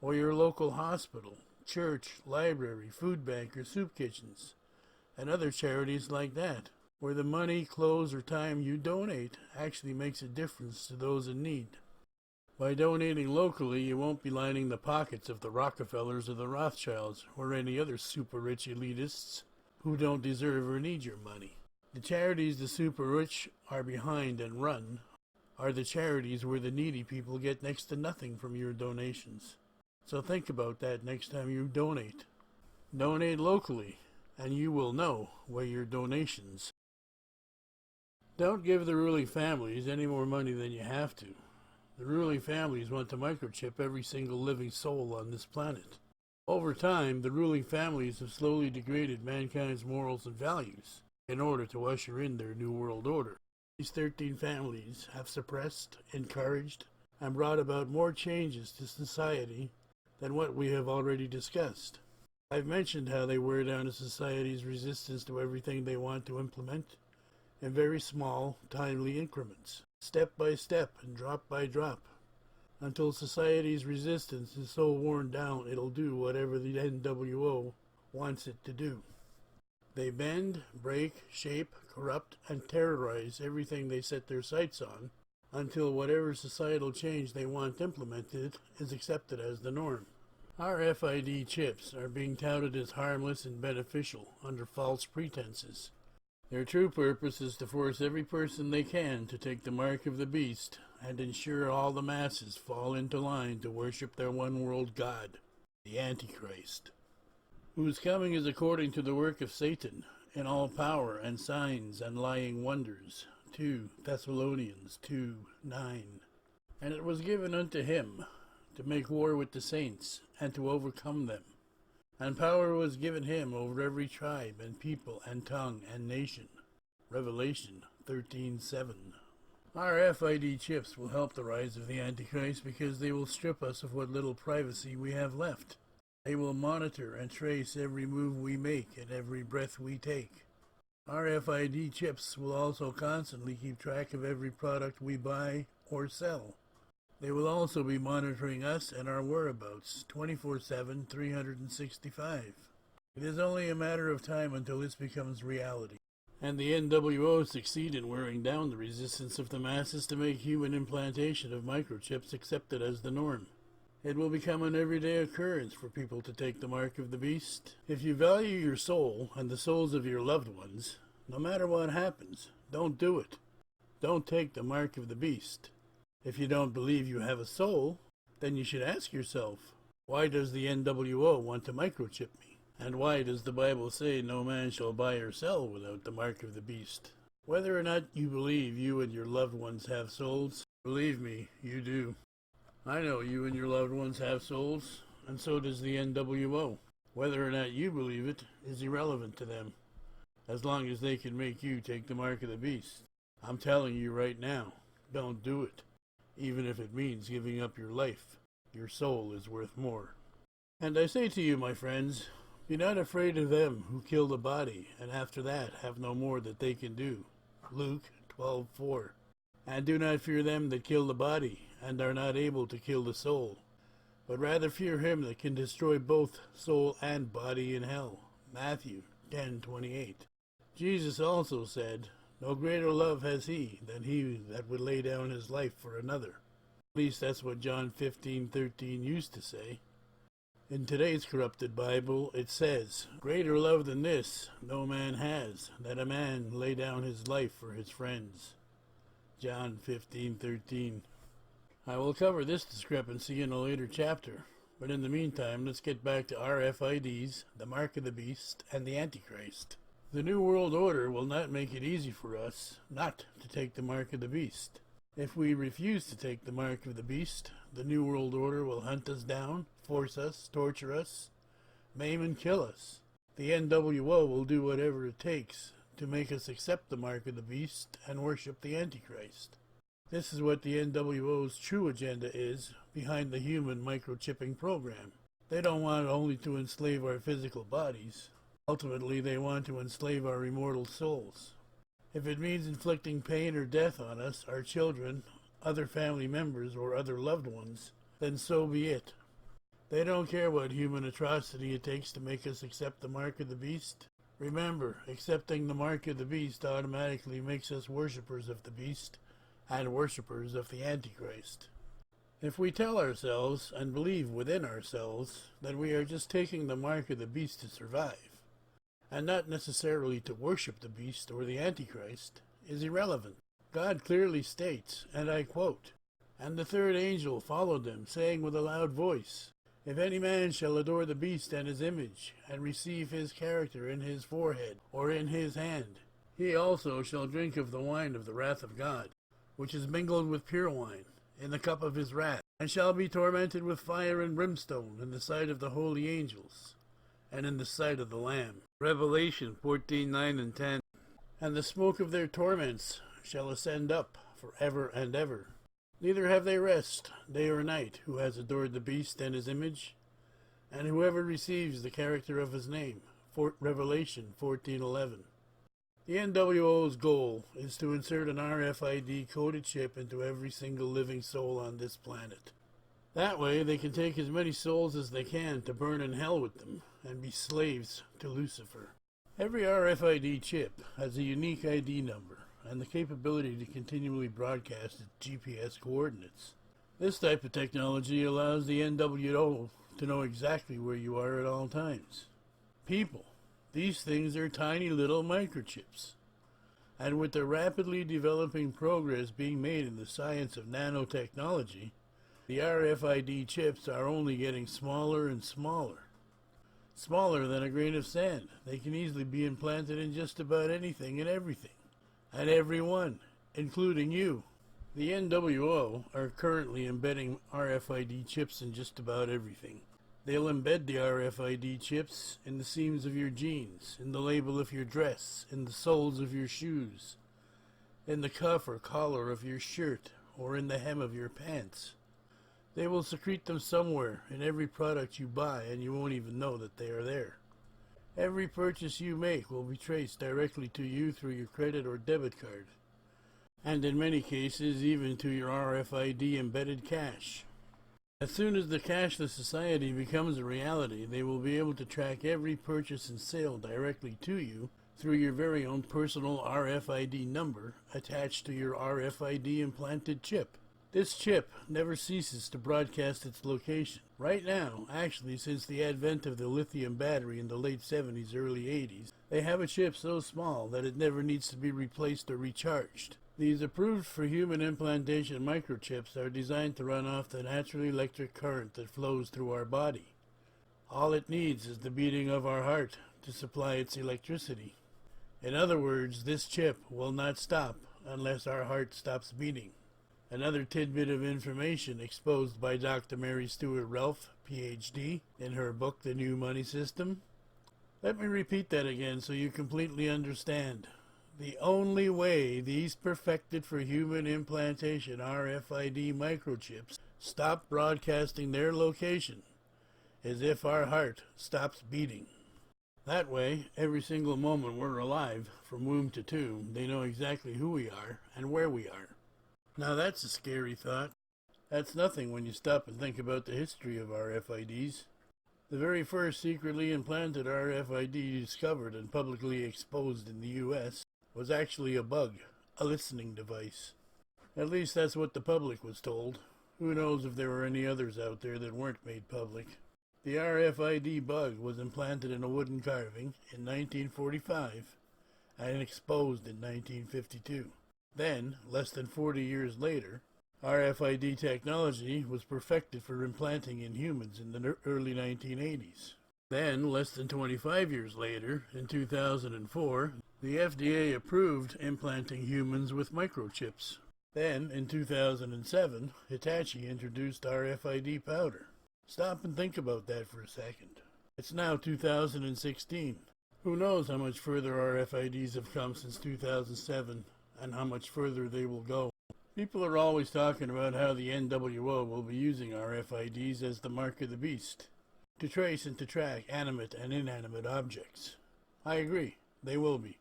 or your local hospital, church, library, food bank, or soup kitchens, and other charities like that, where the money, clothes, or time you donate actually makes a difference to those in need. By donating locally, you won't be lining the pockets of the Rockefellers or the Rothschilds or any other super rich elitists who don't deserve or need your money. The charities the super rich are behind and run are the charities where the needy people get next to nothing from your donations. So think about that next time you donate. Donate locally, and you will know where your donations. Don't give the ruling families any more money than you have to. The ruling families want to microchip every single living soul on this planet. Over time, the ruling families have slowly degraded mankind's morals and values in order to usher in their new world order. These 13 families have suppressed, encouraged, and brought about more changes to society than what we have already discussed. I've mentioned how they wear down a society's resistance to everything they want to implement in very small, timely increments, step by step and drop by drop, until society's resistance is so worn down it'll do whatever the NWO wants it to do. They bend, break, shape, corrupt, and terrorize everything they set their sights on until whatever societal change they want implemented is accepted as the norm. RFID chips are being touted as harmless and beneficial under false pretenses. Their true purpose is to force every person they can to take the mark of the beast and ensure all the masses fall into line to worship their one world God, the Antichrist, whose coming is according to the work of Satan in all power and signs and lying wonders. 2 Thessalonians 2:9. And it was given unto him to make war with the saints and to overcome them. And power was given him over every tribe and people and tongue and nation. Revelation 13:7. RFID chips will help the rise of the Antichrist because they will strip us of what little privacy we have left. They will monitor and trace every move we make and every breath we take. RFID chips will also constantly keep track of every product we buy or sell. They will also be monitoring us and our whereabouts 24/7, 365. It is only a matter of time until this becomes reality. And the NWO succeed in wearing down the resistance of the masses to make human implantation of microchips accepted as the norm. It will become an everyday occurrence for people to take the mark of the beast. If you value your soul and the souls of your loved ones, no matter what happens, don't do it. Don't take the mark of the beast. If you don't believe you have a soul, then you should ask yourself, why does the NWO want to microchip me? And why does the Bible say no man shall buy or sell without the mark of the beast? Whether or not you believe you and your loved ones have souls, believe me, you do. I know you and your loved ones have souls, and so does the NWO. Whether or not you believe it is irrelevant to them, as long as they can make you take the mark of the beast. I'm telling you right now, don't do it. Even if it means giving up your life, your soul is worth more. And I say to you, my friends, be not afraid of them who kill the body, and after that have no more that they can do. Luke 12:4. And do not fear them that kill the body, and are not able to kill the soul, but rather fear him that can destroy both soul and body in hell. Matthew 10:28. Jesus also said, no greater love has he than he that would lay down his life for another. At least that's what John 15:13 used to say. In today's corrupted Bible, it says, "Greater love than this no man has, that a man lay down his life for his friends." John 15:13. I will cover this discrepancy in a later chapter, but in the meantime, let's get back to RFIDs, the Mark of the Beast, and the Antichrist. The New World Order will not make it easy for us not to take the Mark of the Beast. If we refuse to take the Mark of the Beast, the New World Order will hunt us down, force us, torture us, maim and kill us. The NWO will do whatever it takes to make us accept the Mark of the Beast and worship the Antichrist. This is what the NWO's true agenda is behind the human microchipping program. They don't want only to enslave our physical bodies. Ultimately, they want to enslave our immortal souls. If it means inflicting pain or death on us, our children, other family members, or other loved ones, then so be it. They don't care what human atrocity it takes to make us accept the Mark of the Beast. Remember, accepting the Mark of the Beast automatically makes us worshippers of the Beast and worshippers of the Antichrist. If we tell ourselves and believe within ourselves that we are just taking the Mark of the Beast to survive, and not necessarily to worship the beast or the Antichrist, is irrelevant. God clearly states, and I quote, "And the third angel followed them, saying with a loud voice, If any man shall adore the beast and his image, and receive his character in his forehead or in his hand, he also shall drink of the wine of the wrath of God, which is mingled with pure wine, in the cup of his wrath, and shall be tormented with fire and brimstone in the sight of the holy angels, and in the sight of the Lamb." Revelation 14:9 and 10. "And the smoke of their torments shall ascend up for ever and ever. Neither have they rest, day or night, who has adored the beast and his image, and whoever receives the character of his name." Revelation 14:11. The NWO's goal is to insert an RFID coded chip into every single living soul on this planet. That way they can take as many souls as they can to burn in hell with them and be slaves to Lucifer. Every RFID chip has a unique ID number and the capability to continually broadcast its GPS coordinates. This type of technology allows the NWO to know exactly where you are at all times. People, these things are tiny little microchips. And with the rapidly developing progress being made in the science of nanotechnology, the RFID chips are only getting smaller and smaller. Smaller than a grain of sand. They can easily be implanted in just about anything and everything. And everyone, including you. The NWO are currently embedding RFID chips in just about everything. They'll embed the RFID chips in the seams of your jeans, in the label of your dress, in the soles of your shoes, in the cuff or collar of your shirt, or in the hem of your pants. They will secrete them somewhere in every product you buy, and you won't even know that they are there. Every purchase you make will be traced directly to you through your credit or debit card, and in many cases even to your RFID embedded cash. As soon as the cashless society becomes a reality, they will be able to track every purchase and sale directly to you through your very own personal RFID number attached to your RFID implanted chip. This chip never ceases to broadcast its location. Right now, actually since the advent of the lithium battery in the late 70s, early 80s, they have a chip so small that it never needs to be replaced or recharged. These approved for human implantation microchips are designed to run off the natural electric current that flows through our body. All it needs is the beating of our heart to supply its electricity. In other words, this chip will not stop unless our heart stops beating. Another tidbit of information exposed by Dr. Mary Stuart Ralph, PhD, in her book, The New Money System. Let me repeat that again so you completely understand. The only way these perfected for human implantation RFID microchips stop broadcasting their location is if our heart stops beating. That way, every single moment we're alive, from womb to tomb, they know exactly who we are and where we are. Now that's a scary thought. That's nothing when you stop and think about the history of RFIDs. The very first secretly implanted RFID discovered and publicly exposed in the U.S. was actually a bug, a listening device. At least that's what the public was told. Who knows if there were any others out there that weren't made public. The RFID bug was implanted in a wooden carving in 1945 and exposed in 1952. Then, less than 40 years later, RFID technology was perfected for implanting in humans in the early 1980s. Then, less than 25 years later, in 2004, the FDA approved implanting humans with microchips. Then, in 2007, Hitachi introduced RFID powder. Stop and think about that for a second. It's now 2016. Who knows how much further RFIDs have come since 2007 and how much further they will go. People are always talking about how the NWO will be using RFIDs as the mark of the beast to trace and to track animate and inanimate objects. I agree, they will be.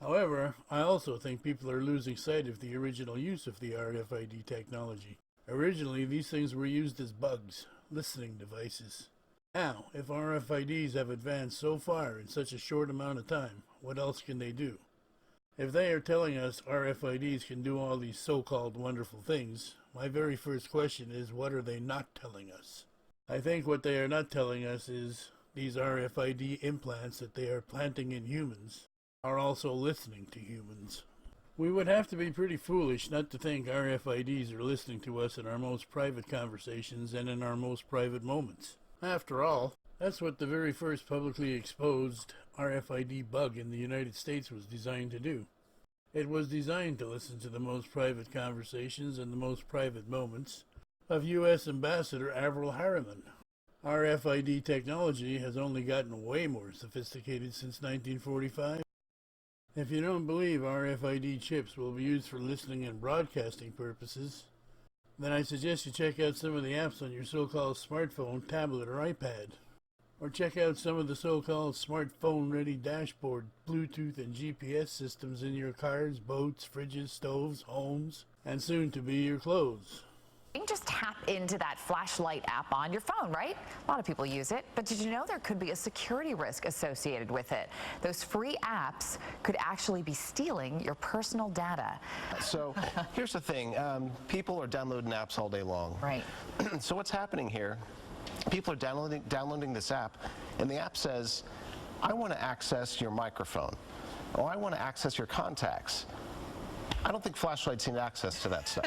However, I also think people are losing sight of the original use of the RFID technology. Originally, these things were used as bugs, listening devices. Now, if RFIDs have advanced so far in such a short amount of time, what else can they do? If they are telling us RFIDs can do all these so-called wonderful things, my very first question is, what are they not telling us? I think what they are not telling us is these RFID implants that they are planting in humans are also listening to humans. We would have to be pretty foolish not to think RFIDs are listening to us in our most private conversations and in our most private moments. After all, that's what the very first publicly exposed RFID bug in the United States was designed to do. It was designed to listen to the most private conversations and the most private moments of U.S. Ambassador Avril Harriman. RFID technology has only gotten way more sophisticated since 1945. If you don't believe RFID chips will be used for listening and broadcasting purposes, then I suggest you check out some of the apps on your so-called smartphone, tablet, or iPad. Or check out some of the so-called smartphone-ready dashboard, Bluetooth, and GPS systems in your cars, boats, fridges, stoves, homes, and soon to be your clothes. You can just tap into that flashlight app on your phone, right? A lot of people use it, but did you know there could be a security risk associated with it? Those free apps could actually be stealing your personal data. So here's the thing, people are downloading apps all day long. Right. So what's happening here, people are downloading this app, and the app says, I want to access your microphone, or I want to access your contacts. I don't think flashlights need access to that stuff.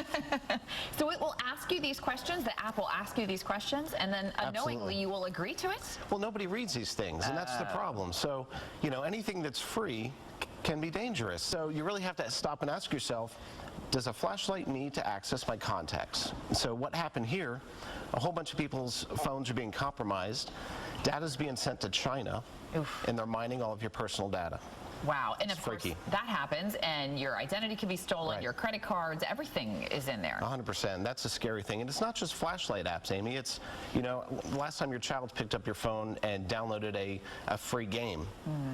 So it will ask you these questions, the app will ask you these questions, and then unknowingly you will agree to it? Well, nobody reads these things, and that's the problem. So, you know, anything that's free can be dangerous. So you really have to stop and ask yourself, does a flashlight need to access my contacts? So what happened here, a whole bunch of people's phones are being compromised, data's being sent to China, and they're mining all of your personal data. Wow, and It's of course freaky. that happens and your identity can be stolen, Right. Your credit cards, everything is in there. 100%. That's a scary thing. And it's not just flashlight apps, Amy. It's, you know, last time your child picked up your phone and downloaded a free game,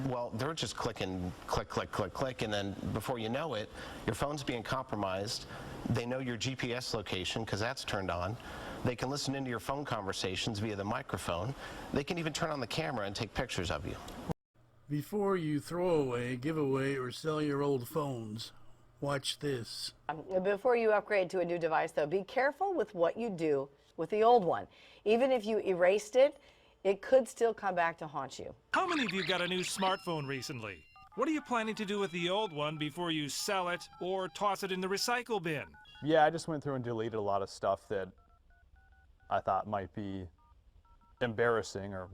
well, they're just clicking, click, click, click, click, and then before you know it, your phone's being compromised. They know your GPS location because that's turned on. They can listen into your phone conversations via the microphone. They can even turn on the camera and take pictures of you. Before you throw away, give away, or sell your old phones, watch this. Before you upgrade to a new device, though, be careful with what you do with the old one. Even if you erased it, it could still come back to haunt you. How many of you got a new smartphone recently? What are you planning to do with the old one before you sell it or toss it in the recycle bin? Yeah, I just went through and deleted a lot of stuff that I thought might be embarrassing or,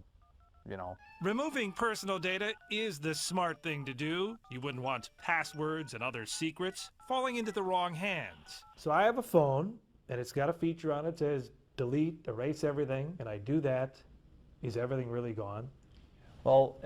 you know. Removing personal data is the smart thing to do. You wouldn't want passwords and other secrets falling into the wrong hands. So I have a phone, and it's got a feature on it that says delete, erase everything, and I do that. Is everything really gone? Well,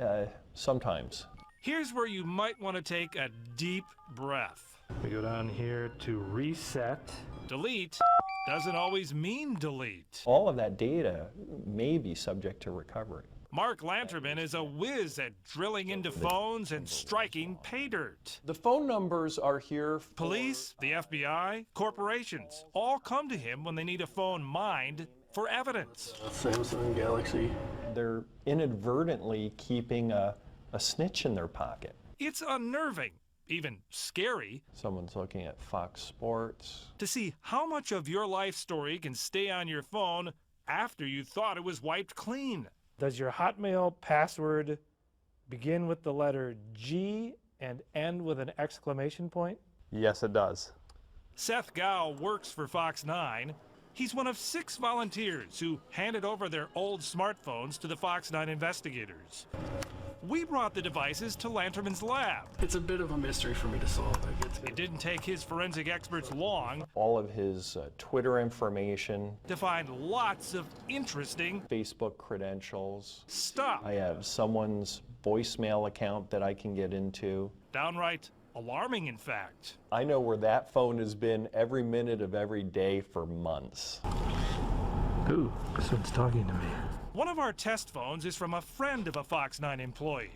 sometimes. Here's where you might want to take a deep breath. We go down here to reset. Delete doesn't always mean delete. All of that data may be subject to recovery. Mark Lanterman is a whiz at drilling into phones and striking pay dirt. The phone numbers are here for... Police, the FBI, corporations all come to him when they need a phone mined for evidence. Samsung Galaxy. They're inadvertently keeping a snitch in their pocket. It's unnerving, even scary, Someone's looking at Fox Sports. to see how much of your life story can stay on your phone after you thought it was wiped clean. Does your Hotmail password begin with the letter G and end with an exclamation point? Yes, it does. Seth Gow works for Fox 9. He's one of 6 volunteers who handed over their old smartphones to the Fox 9 investigators. We brought the devices to Lanterman's lab. It's a bit of a mystery for me to solve. It didn't take his forensic experts long All of his Twitter information, to find lots of interesting Facebook credentials. stuff. I have someone's voicemail account that I can get into. Downright alarming, in fact. I know where that phone has been every minute of every day for months. Ooh, this one's talking to me. One of our test phones is from a friend of a Fox 9 employee.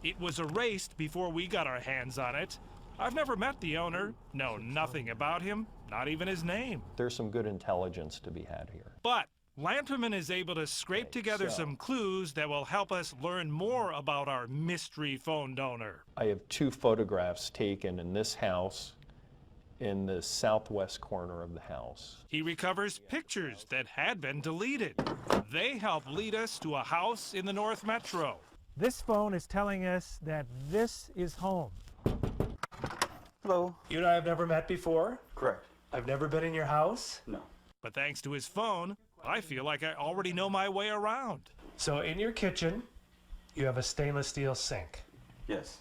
It was erased before we got our hands on it. I've never met the owner, know nothing about him, not even his name. There's some good intelligence to be had here. But Lanterman is able to scrape together some clues that will help us learn more about our mystery phone donor. I have 2 photographs taken in this house, in the southwest corner of the house. He recovers pictures that had been deleted. They help lead us to a house in the North Metro. This phone is telling us that this is home. Hello. You and I have never met before? Correct. I've never been in your house? No. But thanks to his phone, I feel like I already know my way around. So in your kitchen, you have a stainless steel sink. Yes.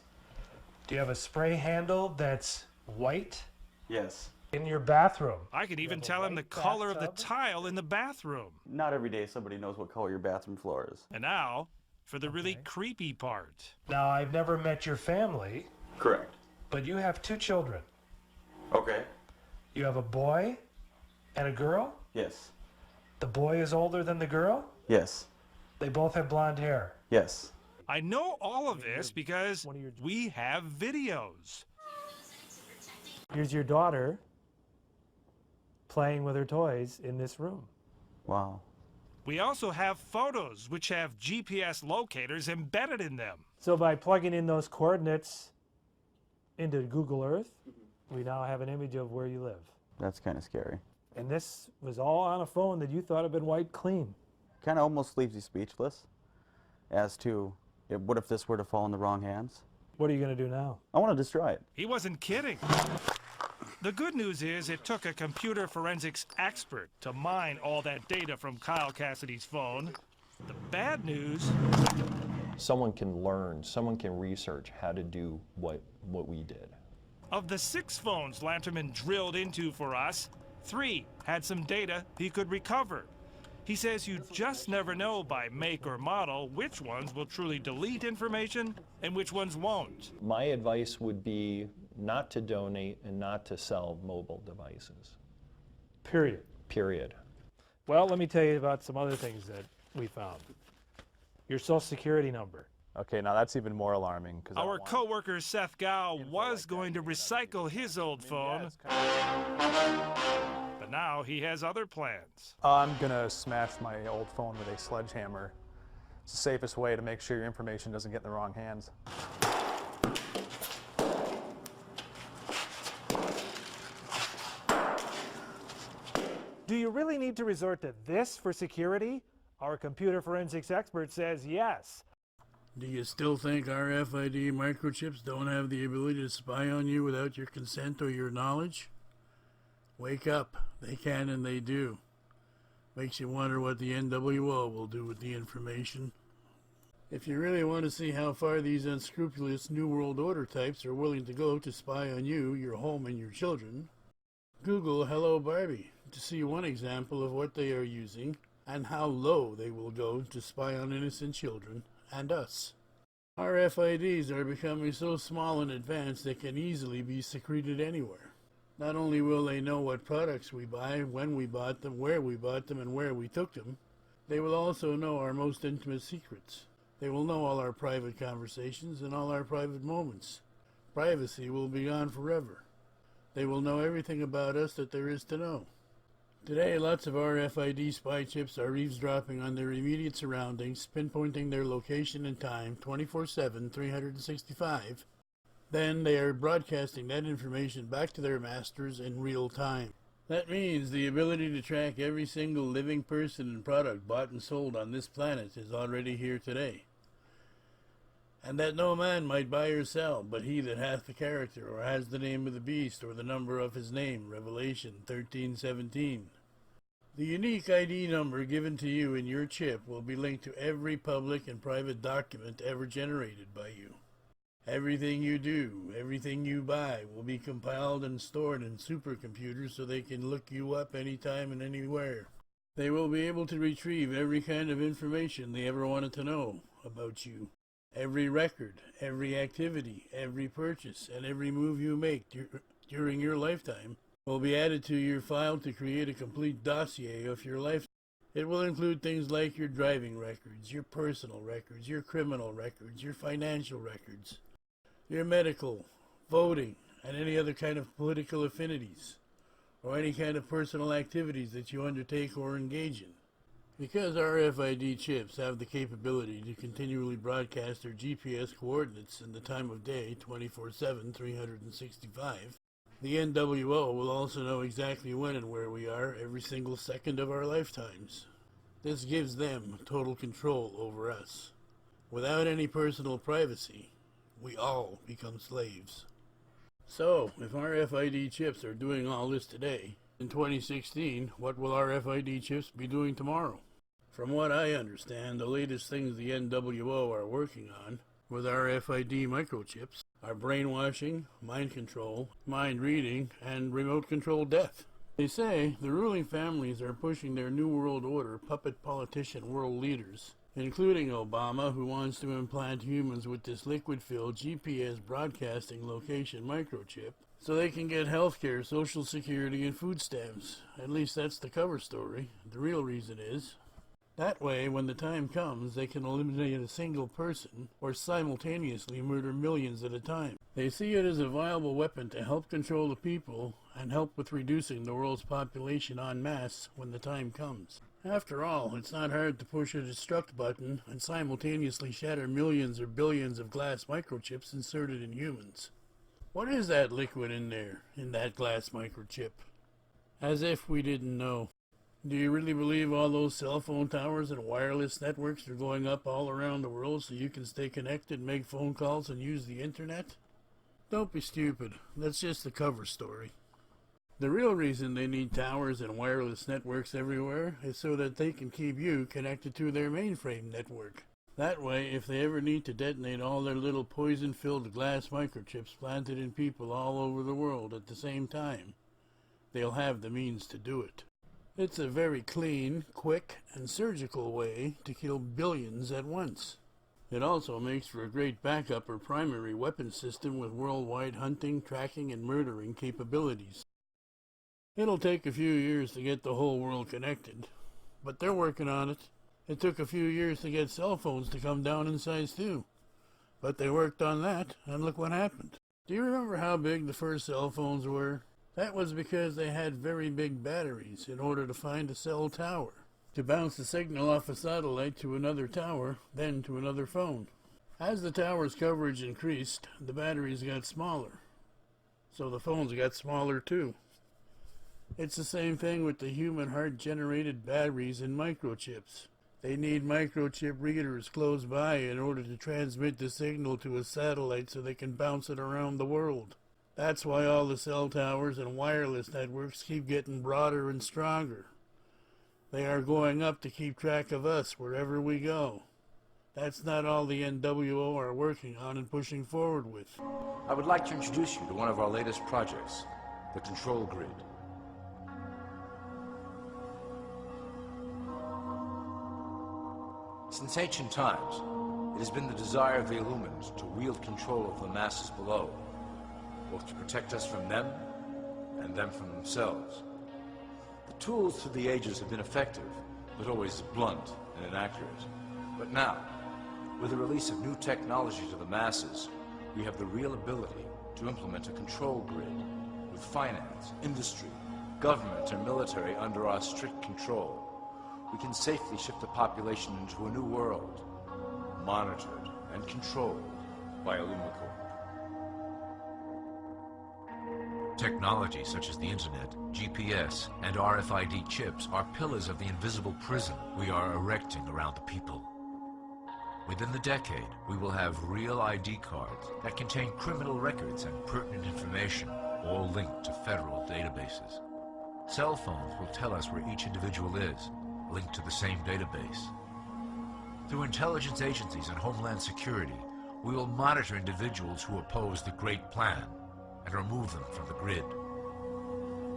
Do you have a spray handle that's white? Yes. In your bathroom. I could even tell him the color of the tile in the bathroom. Not every day somebody knows what color your bathroom floor is. And now, for the really creepy part. Now, I've never met your family. Correct. But you have 2 children. Okay. You have a boy and a girl? Yes. The boy is older than the girl? Yes. They both have blonde hair. Yes. I know all of this because we have videos. Here's your daughter playing with her toys in this room. Wow. We also have photos which have GPS locators embedded in them. So by plugging in those coordinates into Google Earth, we now have an image of where you live. That's kind of scary. And this was all on a phone that you thought had been wiped clean. Kind of almost leaves you speechless as to what if this were to fall in the wrong hands? What are you going to do now? I want to destroy it. He wasn't kidding. The good news is it took a computer forensics expert to mine all that data from Kyle Cassidy's phone. The bad news... Someone can learn, someone can research how to do what we did. Of the 6 phones Lanterman drilled into for us, 3 had some data he could recover. He says you just never know by make or model which ones will truly delete information and which ones won't. My advice would be not to donate and not to sell mobile devices. Period. Period. Well, let me tell you about some other things that we found. Your social security number. Okay, now that's even more alarming. Our co-worker Seth Gow was going to recycle his old phone, but now he has other plans. I'm gonna smash my old phone with a sledgehammer. It's the safest way to make sure your information doesn't get in the wrong hands. Do you really need to resort to this for security? Our computer forensics expert says yes. Do you still think RFID microchips don't have the ability to spy on you without your consent or your knowledge? Wake up. They can and they do. Makes you wonder what the NWO will do with the information. If you really want to see how far these unscrupulous New World Order types are willing to go to spy on you, your home, and your children, Google Hello Barbie to see one example of what they are using and how low they will go to spy on innocent children and us. RFIDs are becoming so small and advanced they can easily be secreted anywhere. Not only will they know what products we buy, when we bought them, where we bought them, and where we took them, they will also know our most intimate secrets. They will know all our private conversations and all our private moments. Privacy will be gone forever. They will know everything about us that there is to know. Today, lots of RFID spy chips are eavesdropping on their immediate surroundings, pinpointing their location and time 24/7, 365. Then they are broadcasting that information back to their masters in real time. That means the ability to track every single living person and product bought and sold on this planet is already here today. And that no man might buy or sell, but he that hath the character, or has the name of the beast, or the number of his name. Revelation 13:17. The unique ID number given to you in your chip will be linked to every public and private document ever generated by you. Everything you do, everything you buy will be compiled and stored in supercomputers so they can look you up anytime and anywhere. They will be able to retrieve every kind of information they ever wanted to know about you. Every record, every activity, every purchase, and every move you make during your lifetime will be added to your file to create a complete dossier of your life. It will include things like your driving records, your personal records, your criminal records, your financial records, your medical, voting, and any other kind of political affinities, or any kind of personal activities that you undertake or engage in. Because RFID chips have the capability to continually broadcast their GPS coordinates in the time of day, 24/7, 365, the NWO will also know exactly when and where we are every single second of our lifetimes. This gives them total control over us. Without any personal privacy, we all become slaves. So, if RFID chips are doing all this today, in 2016, what will RFID chips be doing tomorrow? From what I understand, the latest things the NWO are working on with RFID microchips are brainwashing, mind control, mind reading, and remote control death. They say the ruling families are pushing their New World Order puppet politician world leaders, including Obama, who wants to implant humans with this liquid-filled GPS broadcasting location microchip so they can get healthcare, social security, and food stamps. At least that's the cover story. The real reason is, that way, when the time comes, they can eliminate a single person or simultaneously murder millions at a time. They see it as a viable weapon to help control the people and help with reducing the world's population en masse when the time comes. After all, it's not hard to push a destruct button and simultaneously shatter millions or billions of glass microchips inserted in humans. What is that liquid in there, in that glass microchip? As if we didn't know. Do you really believe all those cell phone towers and wireless networks are going up all around the world so you can stay connected, make phone calls, and use the internet? Don't be stupid. That's just the cover story. The real reason they need towers and wireless networks everywhere is so that they can keep you connected to their mainframe network. That way, if they ever need to detonate all their little poison-filled glass microchips planted in people all over the world at the same time, they'll have the means to do it. It's a very clean, quick, and surgical way to kill billions at once. It also makes for a great backup or primary weapon system with worldwide hunting, tracking, and murdering capabilities. It'll take a few years to get the whole world connected, but they're working on it. It took a few years to get cell phones to come down in size too, but they worked on that, and look what happened. Do you remember how big the first cell phones were? That was because they had very big batteries in order to find a cell tower, to bounce the signal off a satellite to another tower, then to another phone. As the tower's coverage increased, the batteries got smaller, so the phones got smaller too. It's the same thing with the human heart-generated batteries in microchips. They need microchip readers close by in order to transmit the signal to a satellite so they can bounce it around the world. That's why all the cell towers and wireless networks keep getting broader and stronger. They are going up to keep track of us wherever we go. That's not all the NWO are working on and pushing forward with. I would like to introduce you to one of our latest projects, the Control Grid. Since ancient times, it has been the desire of the Illumines to wield control of the masses below, both to protect us from them and them from themselves. The tools through the ages have been effective, but always blunt and inaccurate. But now, with the release of new technology to the masses, we have the real ability to implement a control grid with finance, industry, government, and military under our strict control. We can safely shift the population into a new world, monitored and controlled by Illumicorp. Technology such as the internet, GPS, and RFID chips are pillars of the invisible prison we are erecting around the people. Within the decade, we will have real ID cards that contain criminal records and pertinent information, all linked to federal databases. Cell phones will tell us where each individual is, linked to the same database. Through intelligence agencies and Homeland Security, we will monitor individuals who oppose the Great Plan and remove them from the grid.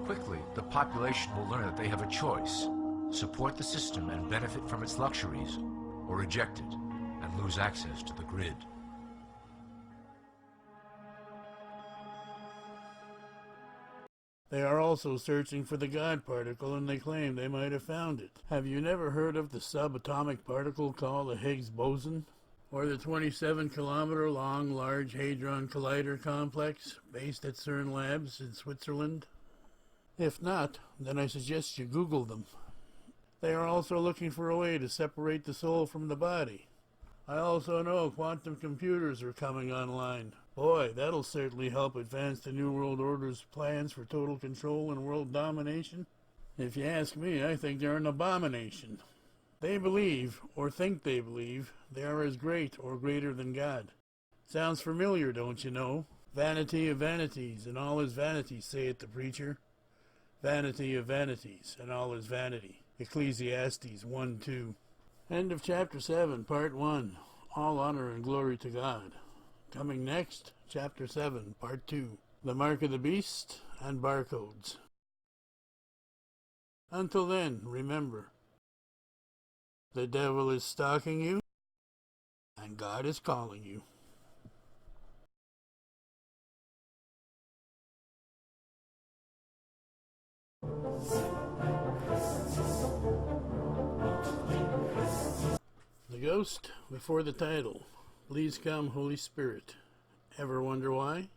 Quickly, the population will learn that they have a choice: support the system and benefit from its luxuries, or reject it and lose access to the grid. They are also searching for the God particle, and they claim they might have found it. Have you never heard of the subatomic particle called the Higgs boson? Or the 27-kilometer-long Large Hadron Collider Complex, based at CERN Labs in Switzerland? If not, then I suggest you Google them. They are also looking for a way to separate the soul from the body. I also know quantum computers are coming online. Boy, that'll certainly help advance the New World Order's plans for total control and world domination. If you ask me, I think they're an abomination. They believe, or think they believe, they are as great or greater than God. Sounds familiar, don't you know? Vanity of vanities, and all is vanity, saith the preacher. Vanity of vanities, and all is vanity. Ecclesiastes 1:2. End of Chapter 7, Part 1. All honor and glory to God. Coming next, Chapter 7, Part 2. The Mark of the Beast and Barcodes. Until then, remember, the devil is stalking you, and God is calling you. The ghost before the title. Please come, Holy Spirit. Ever wonder why?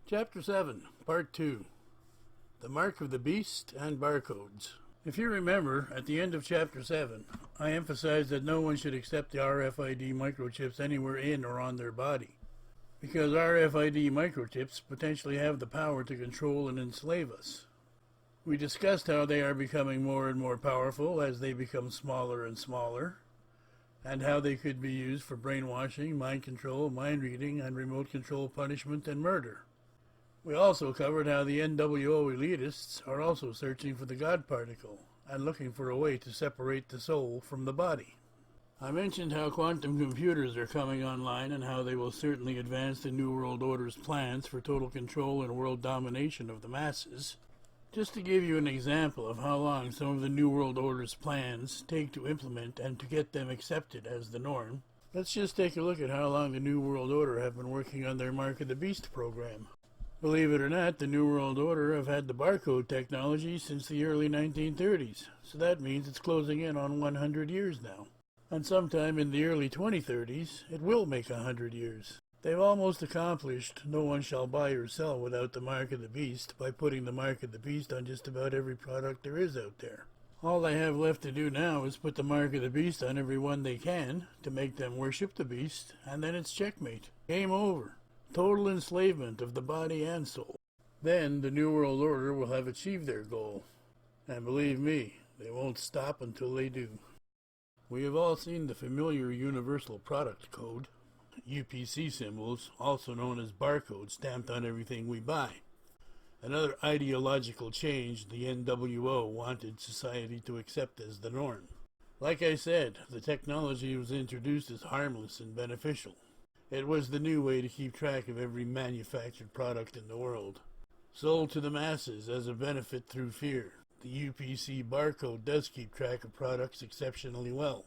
Chapter 7, Part 2. The Mark of the Beast and Barcodes. If you remember, at the end of Chapter 7, I emphasized that no one should accept the RFID microchips anywhere in or on their body, because RFID microchips potentially have the power to control and enslave us. We discussed how they are becoming more and more powerful as they become smaller and smaller, and how they could be used for brainwashing, mind control, mind reading, and remote control punishment and murder. We also covered how the NWO elitists are also searching for the God particle and looking for a way to separate the soul from the body. I mentioned how quantum computers are coming online and how they will certainly advance the New World Order's plans for total control and world domination of the masses. Just to give you an example of how long some of the New World Order's plans take to implement and to get them accepted as the norm, let's just take a look at how long the New World Order have been working on their Mark of the Beast program. Believe it or not, the New World Order have had the barcode technology since the early 1930s, so that means it's closing in on 100 years now. And sometime in the early 2030s, it will make 100 years. They've almost accomplished no one shall buy or sell without the Mark of the Beast by putting the Mark of the Beast on just about every product there is out there. All they have left to do now is put the Mark of the Beast on every one they can to make them worship the Beast, and then it's checkmate. Game over. Total enslavement of the body and soul. Then the New World Order will have achieved their goal. And believe me, they won't stop until they do. We have all seen the familiar Universal Product Code, UPC symbols, also known as barcodes, stamped on everything we buy. Another ideological change the NWO wanted society to accept as the norm. Like I said, the technology was introduced as harmless and beneficial. It was the new way to keep track of every manufactured product in the world. Sold to the masses as a benefit through fear, the UPC barcode does keep track of products exceptionally well.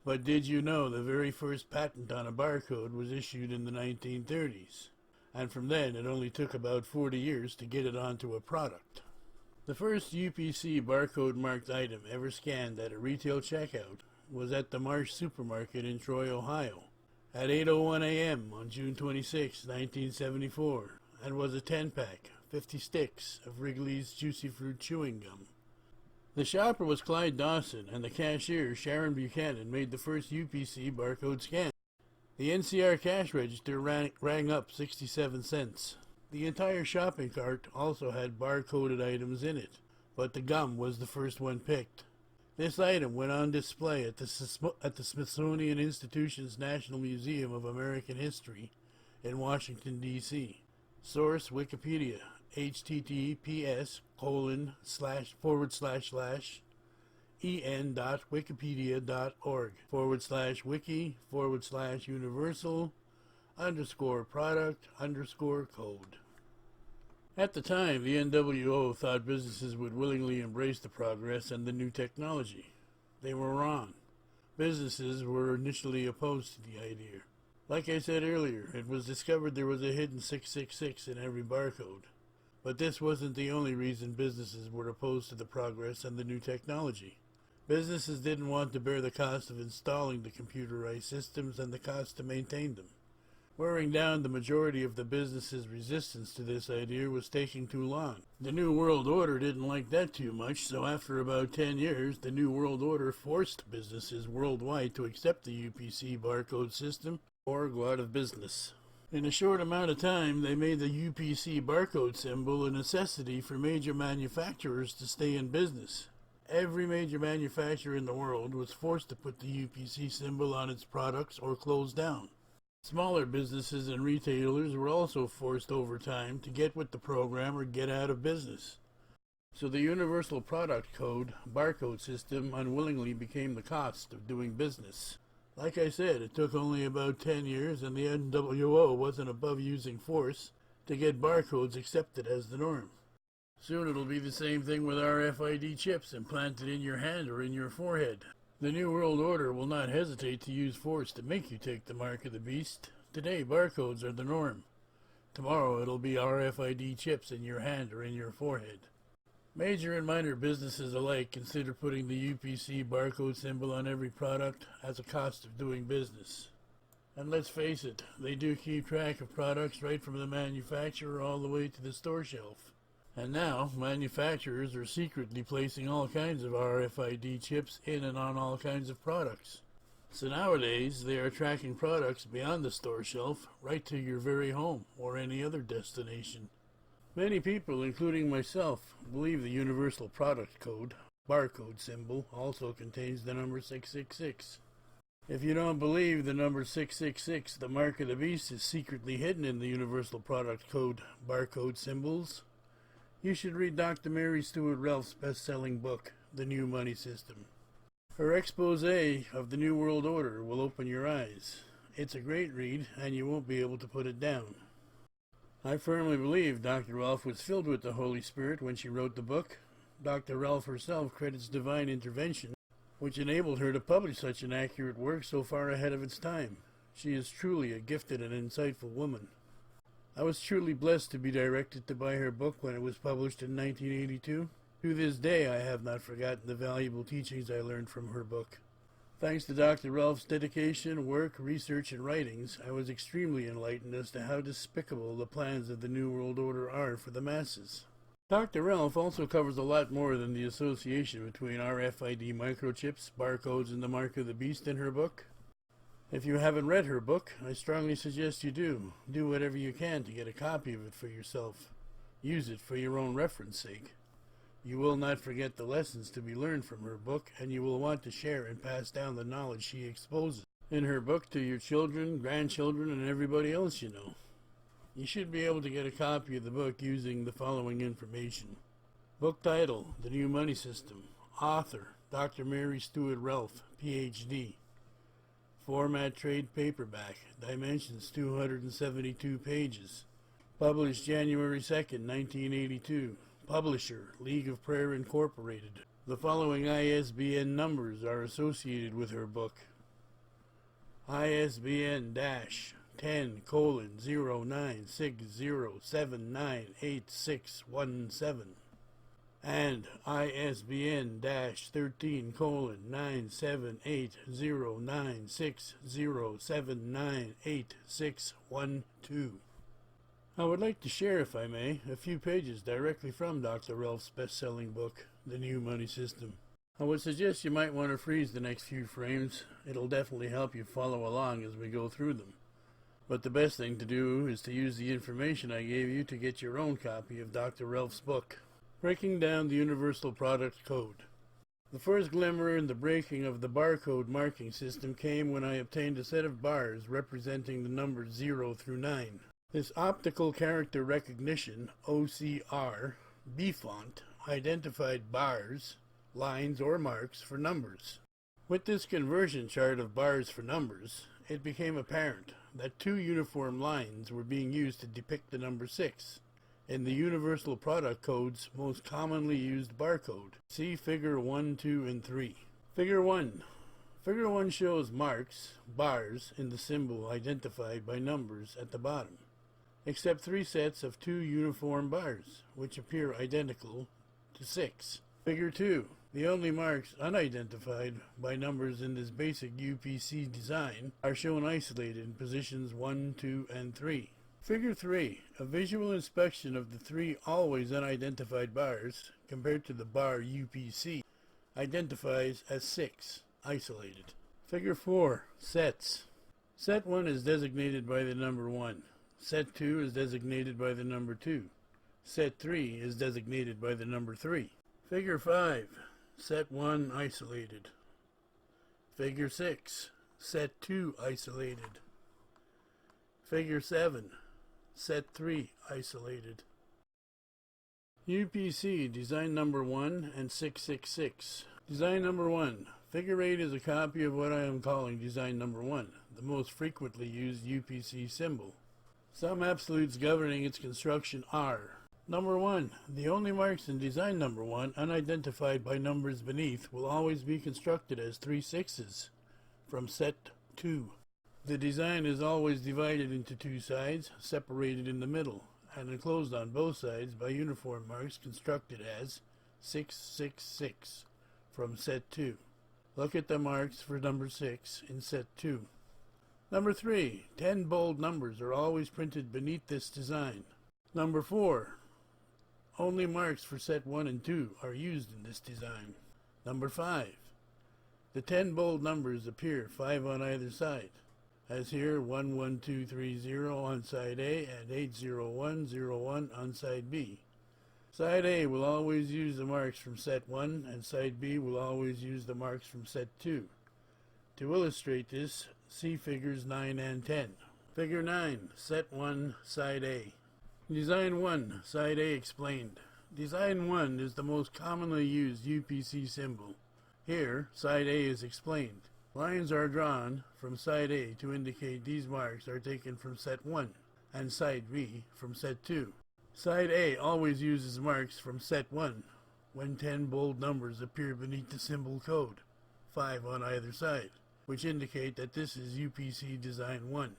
But did you know the very first patent on a barcode was issued in the 1930s? And from then it only took about 40 years to get it onto a product. The first UPC barcode marked item ever scanned at a retail checkout was at the Marsh Supermarket in Troy, Ohio, at 8:01 a.m. on June 26, 1974, and was a 10-pack, 50 sticks of Wrigley's Juicy Fruit chewing gum. The shopper was Clyde Dawson, and the cashier, Sharon Buchanan, made the first UPC barcode scan. The NCR cash register rang up 67 cents. The entire shopping cart also had barcoded items in it, but the gum was the first one picked. This item went on display at the Smithsonian Institution's National Museum of American History in Washington, D.C. Source Wikipedia, https://en.wikipedia.org/wiki/universal_product_code. At the time, the NWO thought businesses would willingly embrace the progress and the new technology. They were wrong. Businesses were initially opposed to the idea. Like I said earlier, it was discovered there was a hidden 666 in every barcode. But this wasn't the only reason businesses were opposed to the progress and the new technology. Businesses didn't want to bear the cost of installing the computerized systems and the cost to maintain them. Wearing down the majority of the business's resistance to this idea was taking too long. The New World Order didn't like that too much, so after about 10 years, the New World Order forced businesses worldwide to accept the UPC barcode system or go out of business. In a short amount of time, they made the UPC barcode symbol a necessity for major manufacturers to stay in business. Every major manufacturer in the world was forced to put the UPC symbol on its products or close down. Smaller businesses and retailers were also forced over time to get with the program or get out of business. So the Universal Product Code barcode system unwillingly became the cost of doing business. Like I said, it took only about 10 years, and the NWO wasn't above using force to get barcodes accepted as the norm. Soon it'll be the same thing with RFID chips implanted in your hand or in your forehead. The New World Order will not hesitate to use force to make you take the mark of the beast. Today, barcodes are the norm. Tomorrow, it'll be RFID chips in your hand or in your forehead. Major and minor businesses alike consider putting the UPC barcode symbol on every product as a cost of doing business. And let's face it, they do keep track of products right from the manufacturer all the way to the store shelf. And now, manufacturers are secretly placing all kinds of RFID chips in and on all kinds of products. So nowadays, they are tracking products beyond the store shelf right to your very home or any other destination. Many people, including myself, believe the Universal Product Code barcode symbol also contains the number 666. If you don't believe the number 666, the mark of the beast, is secretly hidden in the Universal Product Code barcode symbols, you should read Dr. Mary Stuart Ralph's best-selling book, The New Money System. Her expose of the New World Order will open your eyes. It's a great read, and you won't be able to put it down. I firmly believe Dr. Ralph was filled with the Holy Spirit when she wrote the book. Dr. Ralph herself credits divine intervention, which enabled her to publish such an accurate work so far ahead of its time. She is truly a gifted and insightful woman. I was truly blessed to be directed to buy her book when it was published in 1982. To this day, I have not forgotten the valuable teachings I learned from her book. Thanks to Dr. Ralph's dedication, work, research, and writings, I was extremely enlightened as to how despicable the plans of the New World Order are for the masses. Dr. Ralph also covers a lot more than the association between RFID microchips, barcodes, and the mark of the beast in her book. If you haven't read her book, I strongly suggest you do. Do whatever you can to get a copy of it for yourself. Use it for your own reference sake. You will not forget the lessons to be learned from her book, and you will want to share and pass down the knowledge she exposes in her book to your children, grandchildren, and everybody else you know. You should be able to get a copy of the book using the following information. Book title, The New Money System. Author, Dr. Mary Stuart Ralph, Ph.D. Format trade paperback. Dimensions 272 pages. Published January 2nd, 1982. Publisher, League of Prayer Incorporated. The following ISBN numbers are associated with her book. ISBN-10:0960798617 and ISBN-13:97096079861 I would like to share, if I may, a few pages directly from Dr. Ralph's best-selling book, The New Money System. I would suggest you might want to freeze the next few frames. It'll definitely help you follow along as we go through them. But the best thing to do is to use the information I gave you to get your own copy of Dr. Relf's book, Breaking Down the Universal Product Code. The first glimmer in the breaking of the barcode marking system came when I obtained a set of bars representing the numbers 0 through 9. This optical character recognition, OCR, B-font, identified bars, lines, or marks for numbers. With this conversion chart of bars for numbers, it became apparent that two uniform lines were being used to depict the number 6 in the Universal Product Code's most commonly used barcode. See Figure 1, 2, and 3. Figure 1. Figure 1 shows marks, bars, in the symbol identified by numbers at the bottom, except 3 sets of 2 uniform bars, which appear identical to 6. Figure 2. The only marks unidentified by numbers in this basic UPC design are shown isolated in positions 1, 2, and 3. Figure 3. A visual inspection of the 3 always unidentified bars compared to the bar UPC identifies as 6, isolated. Figure 4. Sets. Set 1 is designated by the number 1. Set 2 is designated by the number 2. Set 3 is designated by the number 3. Figure 5. Set 1 isolated. Figure 6. Set 2 isolated. Figure 7. Set 3 isolated. UPC Design Number 1 and 666. Design Number 1. Figure 8 is a copy of what I am calling Design Number 1, the most frequently used UPC symbol. Some absolutes governing its construction are: Number 1. The only marks in Design Number 1 unidentified by numbers beneath will always be constructed as 3 sixes from Set 2. The design is always divided into 2 sides, separated in the middle, and enclosed on both sides by uniform marks constructed as 666 from Set 2. Look at the marks for number 6 in Set 2. Number 3. 10 bold numbers are always printed beneath this design. Number 4. Only marks for Set 1 and 2 are used in this design. Number 5. The 10 bold numbers appear 5 on either side, as here 11230 on side A and 80101 on side B. Side A will always use the marks from Set 1, and Side B will always use the marks from Set 2. To illustrate this, see Figures 9 and 10. Figure 9, Set 1, Side A. Design 1, Side A explained. Design 1 is the most commonly used UPC symbol. Here, Side A is explained. Lines are drawn from Side A to indicate these marks are taken from Set 1, and Side B from Set 2. Side A always uses marks from Set 1 when 10 bold numbers appear beneath the symbol code, 5 on either side, which indicate that this is UPC Design 1.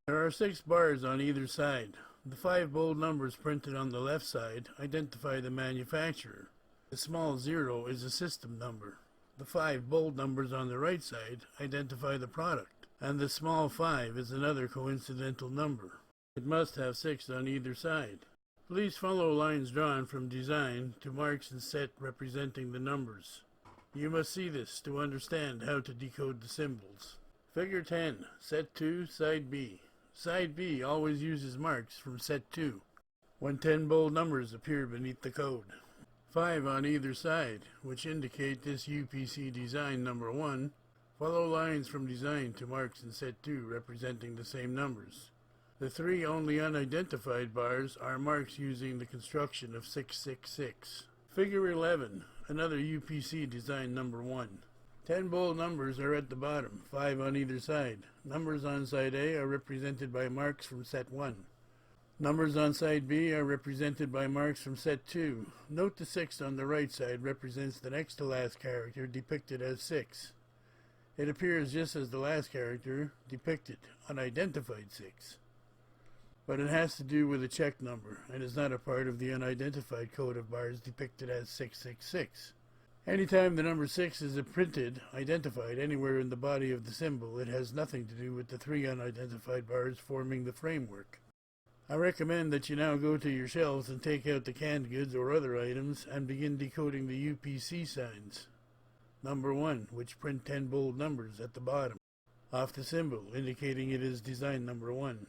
There are 6 bars on either side. The 5 bold numbers printed on the left side identify the manufacturer. The small 0 is a system number. The 5 bold numbers on the right side identify the product, and the small 5 is another coincidental number. It must have 6 on either side. Please follow lines drawn from design to marks in set representing the numbers. You must see this to understand how to decode the symbols. Figure 10, Set 2, Side B. Side B always uses marks from Set 2 when 10 bold numbers appear beneath the code. 5 on either side, which indicate this UPC Design Number 1. Follow lines from design to marks in Set 2 representing the same numbers. The 3 only unidentified bars are marks using the construction of 666. Figure 11, another UPC Design Number 1. 10 bold numbers are at the bottom, 5 on either side. Numbers on Side A are represented by marks from Set 1. Numbers on Side B are represented by marks from Set 2. Note the 6 on the right side represents the next to last character depicted as 6. It appears just as the last character depicted, unidentified 6. But it has to do with a check number and is not a part of the unidentified code of bars depicted as 666. Anytime the number 6 is identified anywhere in the body of the symbol, it has nothing to do with the 3 unidentified bars forming the framework. I recommend that you now go to your shelves and take out the canned goods or other items and begin decoding the UPC signs. Number 1, which print 10 bold numbers at the bottom. off the symbol, indicating it is design number 1.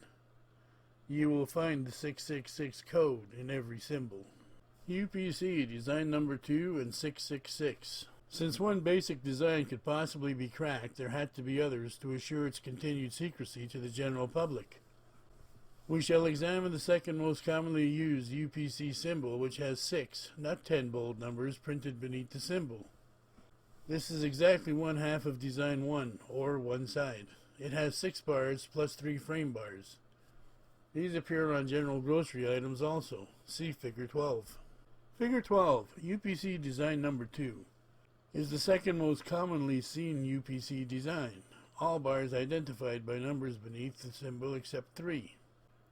You will find the 666 code in every symbol. UPC design number 2 and 666. Since one basic design could possibly be cracked, there had to be others to assure its continued secrecy to the general public. We shall examine the second most commonly used UPC symbol, which has 6, not 10 bold numbers printed beneath the symbol. This is exactly 1/2 of design 1, or one side. It has 6 bars plus 3 frame bars. These appear on general grocery items also. See Figure 12. Figure 12, UPC design number 2, is the second most commonly seen UPC design. All bars identified by numbers beneath the symbol except 3.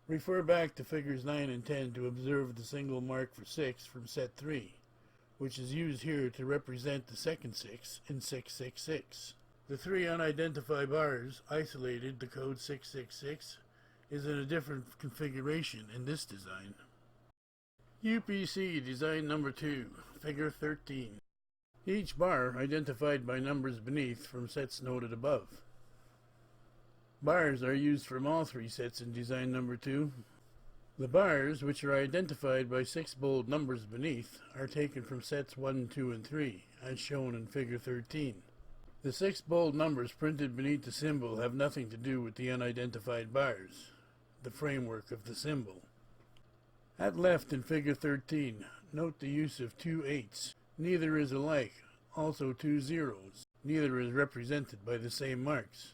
Refer back to figures 9 and 10 to observe the single mark for 6 from set 3, which is used here to represent the second 6 in 666. The 3 unidentified bars isolated the code 666 is in a different configuration in this design. UPC design number 2, figure 13. Each bar identified by numbers beneath from sets noted above. Bars are used from all 3 sets in design number 2. The bars, which are identified by 6 bold numbers beneath, are taken from sets 1, 2, and 3, as shown in figure 13. The 6 bold numbers printed beneath the symbol have nothing to do with the unidentified bars, the framework of the symbol. At left in figure 13, note the use of 2 8s. Neither is alike, also 2 zeros. Neither is represented by the same marks.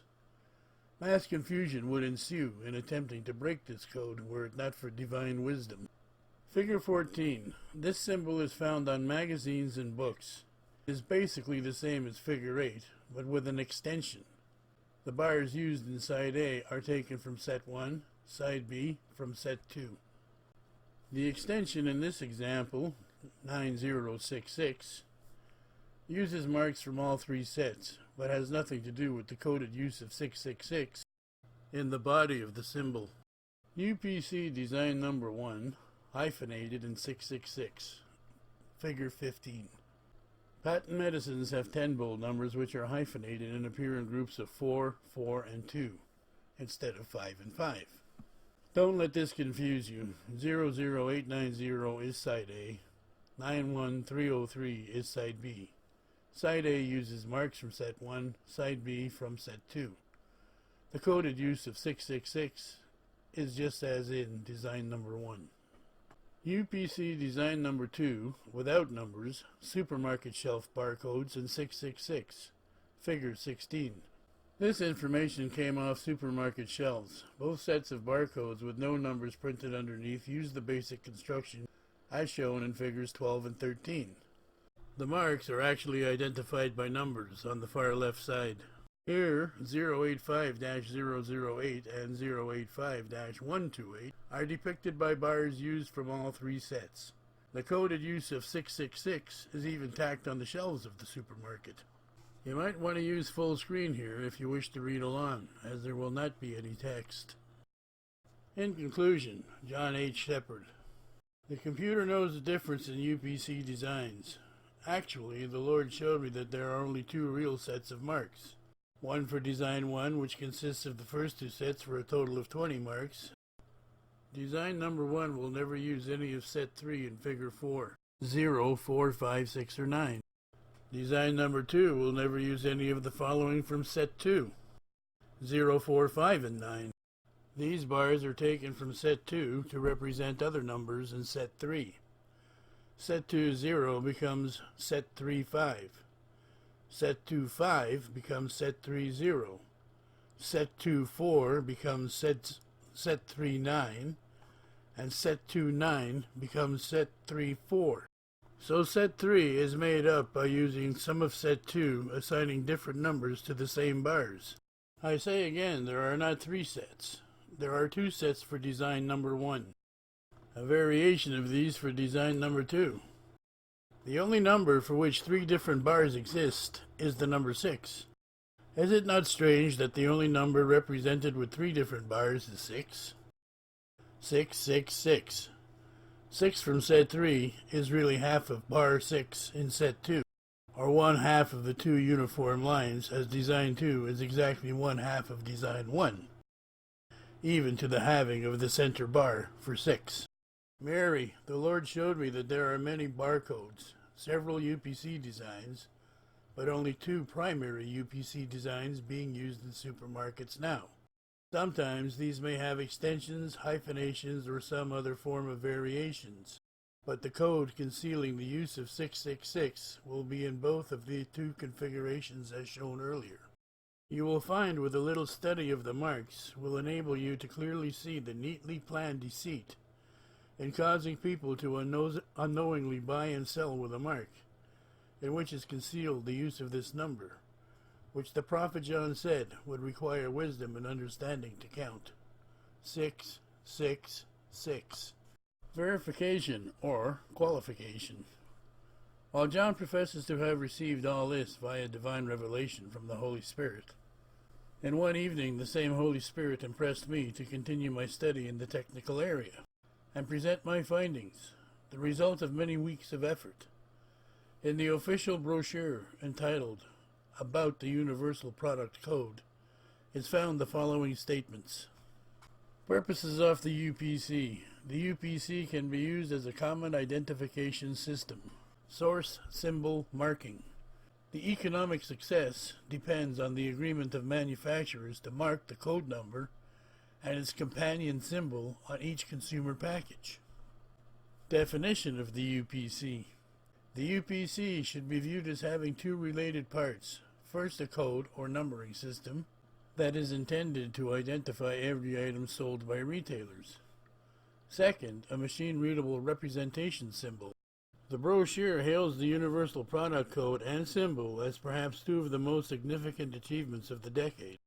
Mass confusion would ensue in attempting to break this code were it not for divine wisdom. Figure 14. This symbol is found on magazines and books. It is basically the same as figure 8, but with an extension. The bars used in side A are taken from set 1, side B from set 2. The extension in this example, 9066, uses marks from all 3 sets, but has nothing to do with the coded use of 666 in the body of the symbol. UPC design number 1, hyphenated in 666, figure 15. Patent medicines have 10 bold numbers which are hyphenated and appear in groups of 4, 4, and 2, instead of 5 and 5. Don't let this confuse you. 00890 is side A, 91303 is side B. Side A uses marks from set 1, side B from set 2. The coded use of 666 is just as in design number 1. UPC design number 2, without numbers, supermarket shelf barcodes in 666, figure 16. This information came off supermarket shelves. Both sets of barcodes with no numbers printed underneath use the basic construction as shown in figures 12 and 13. The marks are actually identified by numbers on the far left side. Here, 085-008 and 085-128 are depicted by bars used from all 3 sets. The coded use of 666 is even tacked on the shelves of the supermarket. You might want to use full screen here if you wish to read along, as there will not be any text. In conclusion, John H. Shepard. The computer knows the difference in UPC designs. Actually, the Lord showed me that there are only 2 real sets of marks. One for design 1, which consists of the first 2 sets for a total of 20 marks. Design number 1 will never use any of set 3 in figure 4, 0, 4, 5, 6, or 9. Design number 2 will never use any of the following from set 2, 0, 4, 5, and 9. These bars are taken from set 2 to represent other numbers in set 3. Set 2 0 becomes set 3 5. Set 2 5 becomes set 3 0. Set 2 4 becomes set 3 9. And set 2 9 becomes set 3 4. So set 3 is made up by using some of set 2 assigning different numbers to the same bars. I say again, there are not 3 sets. There are 2 sets for design number 1. A variation of these for design number 2. The only number for which 3 different bars exist is the number 6. Is it not strange that the only number represented with 3 different bars is 6? 6, 6, 6. 6 from set 3 is really half of bar 6 in set 2, or 1/2 of the 2 uniform lines, as design 2 is exactly 1/2 of design 1, even to the halving of the center bar for 6. Mary, the Lord showed me that there are many barcodes, several UPC designs, but only 2 primary UPC designs being used in supermarkets now. Sometimes these may have extensions, hyphenations, or some other form of variations, but the code concealing the use of 666 will be in both of the 2 configurations as shown earlier. You will find with a little study of the marks will enable you to clearly see the neatly planned deceit in causing people to unknowingly buy and sell with a mark, in which is concealed the use of this number, which the prophet John said would require wisdom and understanding to count. 666. Verification or qualification. While John professes to have received all this via divine revelation from the Holy Spirit, in one evening the same Holy Spirit impressed me to continue my study in the technical area and present my findings, the result of many weeks of effort. In the official brochure entitled About the Universal Product Code is found the following statements. Purposes of the UPC. The UPC can be used as a common identification system. Source symbol marking. The economic success depends on the agreement of manufacturers to mark the code number and its companion symbol on each consumer package. Definition of the UPC. The UPC should be viewed as having 2 related parts. First, a code or numbering system that is intended to identify every item sold by retailers. Second, a machine-readable representation symbol. The brochure hails the Universal Product Code and symbol as perhaps 2 of the most significant achievements of the decade.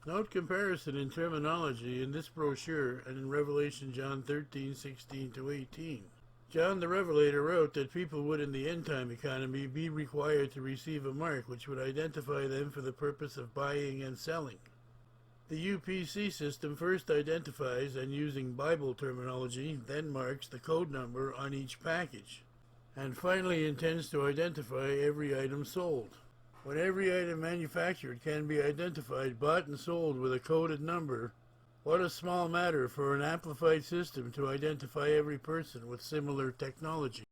Note comparison in terminology in this brochure and in Revelation John 13:16-18. John the Revelator wrote that people would in the end-time economy be required to receive a mark which would identify them for the purpose of buying and selling. The UPC system first identifies and, using Bible terminology, then marks the code number on each package, and finally intends to identify every item sold. When every item manufactured can be identified, bought, and sold with a coded number, what a small matter for an amplified system to identify every person with similar technology.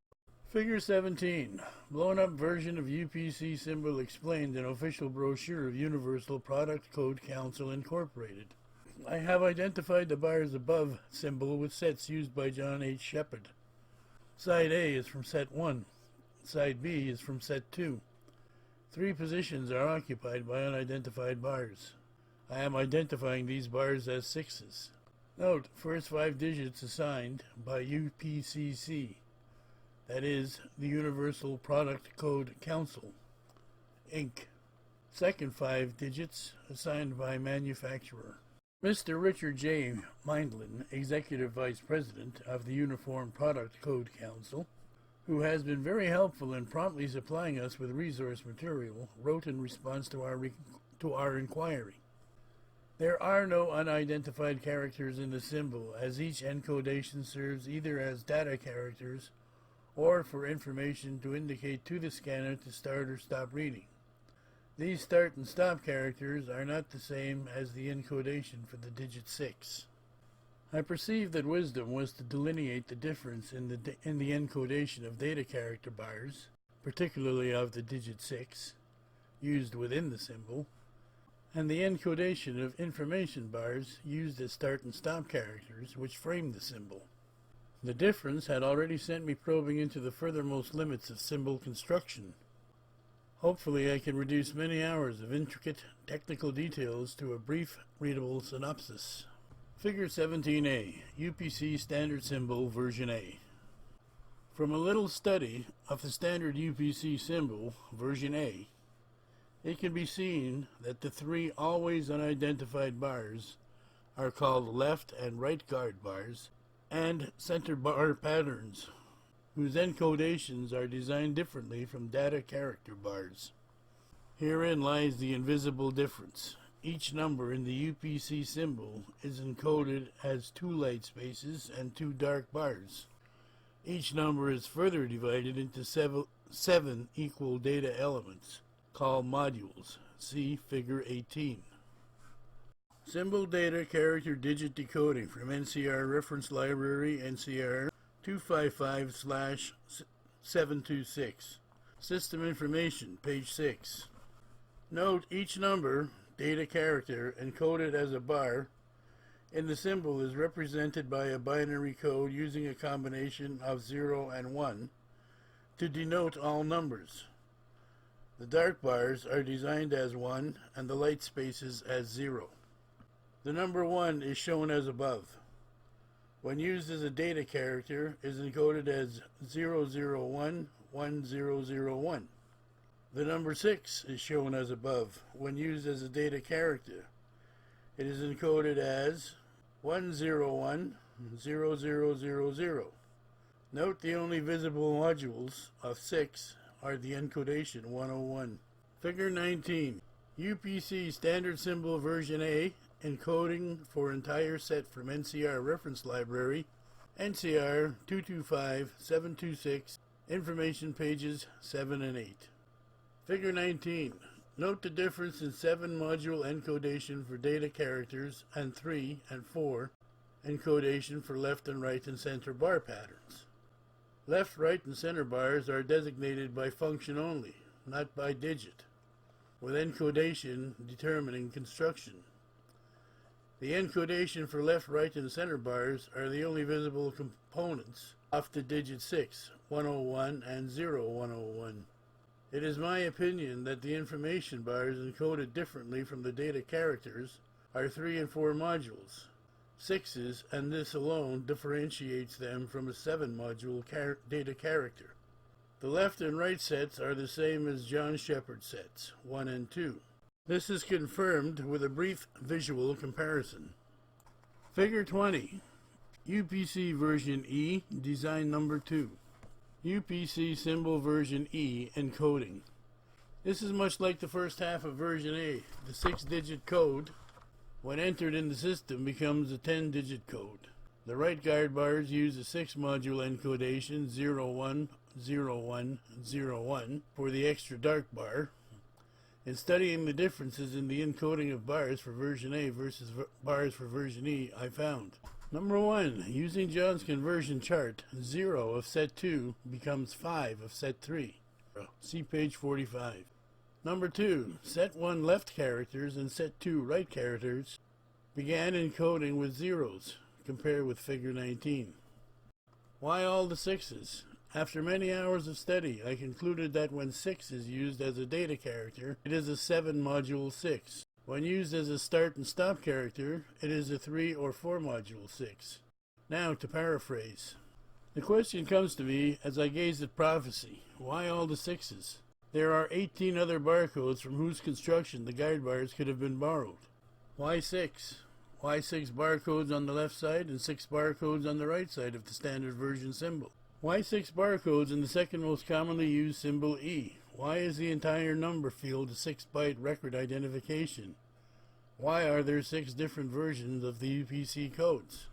Figure 17. Blown-up version of UPC symbol explained in official brochure of Universal Product Code Council Incorporated. I have identified the bars above symbol with sets used by John H. Shepard. Side A is from set 1. Side B is from set 2. 3 positions are occupied by unidentified bars. I am identifying these bars as 6s. Note, first 5 digits assigned by UPCC. That is, the Universal Product Code Council, Inc. Second 5 digits assigned by manufacturer. Mr. Richard J. Mindlin, Executive Vice President of the Uniform Product Code Council, who has been very helpful in promptly supplying us with resource material, wrote in response to our inquiry. There are no unidentified characters in the symbol, as each encodation serves either as data characters or for information to indicate to the scanner to start or stop reading. These start and stop characters are not the same as the encodation for the digit 6. I perceived that wisdom was to delineate the difference in the encodation of data character bars, particularly of the digit 6, used within the symbol, and the encodation of information bars used as start and stop characters which frame the symbol. The difference had already sent me probing into the furthermost limits of symbol construction. Hopefully I can reduce many hours of intricate technical details to a brief, readable synopsis. Figure 17A, UPC Standard Symbol Version A. From a little study of the standard UPC symbol, Version A, it can be seen that the 3 always unidentified bars are called left and right guard bars and center bar patterns, whose encodations are designed differently from data character bars. Herein lies the invisible difference. Each number in the UPC symbol is encoded as 2 light spaces and 2 dark bars. Each number is further divided into seven equal data elements, called modules. See Figure 18. Symbol data character digit decoding from NCR Reference Library NCR 255/726. System information, page 6. Note each number, data character, encoded as a bar in the symbol is represented by a binary code using a combination of 0 and 1 to denote all numbers. The dark bars are designed as 1 and the light spaces as 0. The number 1 is shown as above. When used as a data character, is encoded as 0011001. The number 6 is shown as above. When used as a data character, it is encoded as 1010000. Note the only visible modules of 6 are the encodation 101. Figure 19. UPC standard symbol version A, encoding for entire set from NCR Reference Library, NCR 225726, information pages 7 and 8. Figure 19. Note the difference in 7 module encodation for data characters and 3 and 4 encodation for left and right and center bar patterns. Left, right, and center bars are designated by function only, not by digit, with encodation determining construction. The encodation for left, right, and center bars are the only visible components of the digit 6, 101, and 0101. It is my opinion that the information bars encoded differently from the data characters are 3 and 4 modules, 6s, and this alone differentiates them from a 7-module data character. The left and right sets are the same as John Shepard sets, 1 and 2. This is confirmed with a brief visual comparison. Figure 20. UPC version E, design number 2. UPC symbol version E encoding. This is much like the first half of version A. The 6-digit code, when entered in the system, becomes a 10-digit code. The right guard bars use a 6-module encodation 010101 for the extra dark bar. In studying the differences in the encoding of bars for version A versus bars for version E, I found: Number 1, using John's conversion chart, 0 of set 2 becomes 5 of set 3. See page 45. Number 2, set 1 left characters and set 2 right characters began encoding with zeros. Compare with figure 19. Why all the 6s? After many hours of study, I concluded that when 6 is used as a data character, it is a 7-module 6. When used as a start and stop character, it is a 3 or 4 module 6. Now to paraphrase. The question comes to me as I gaze at prophecy. Why all the 6s? There are 18 other barcodes from whose construction the guide bars could have been borrowed. Why 6? Why 6 barcodes on the left side and 6 barcodes on the right side of the standard version symbol? Why 6 barcodes in the second most commonly used symbol E? Why is the entire number field a 6-byte record identification? Why are there 6 different versions of the UPC codes?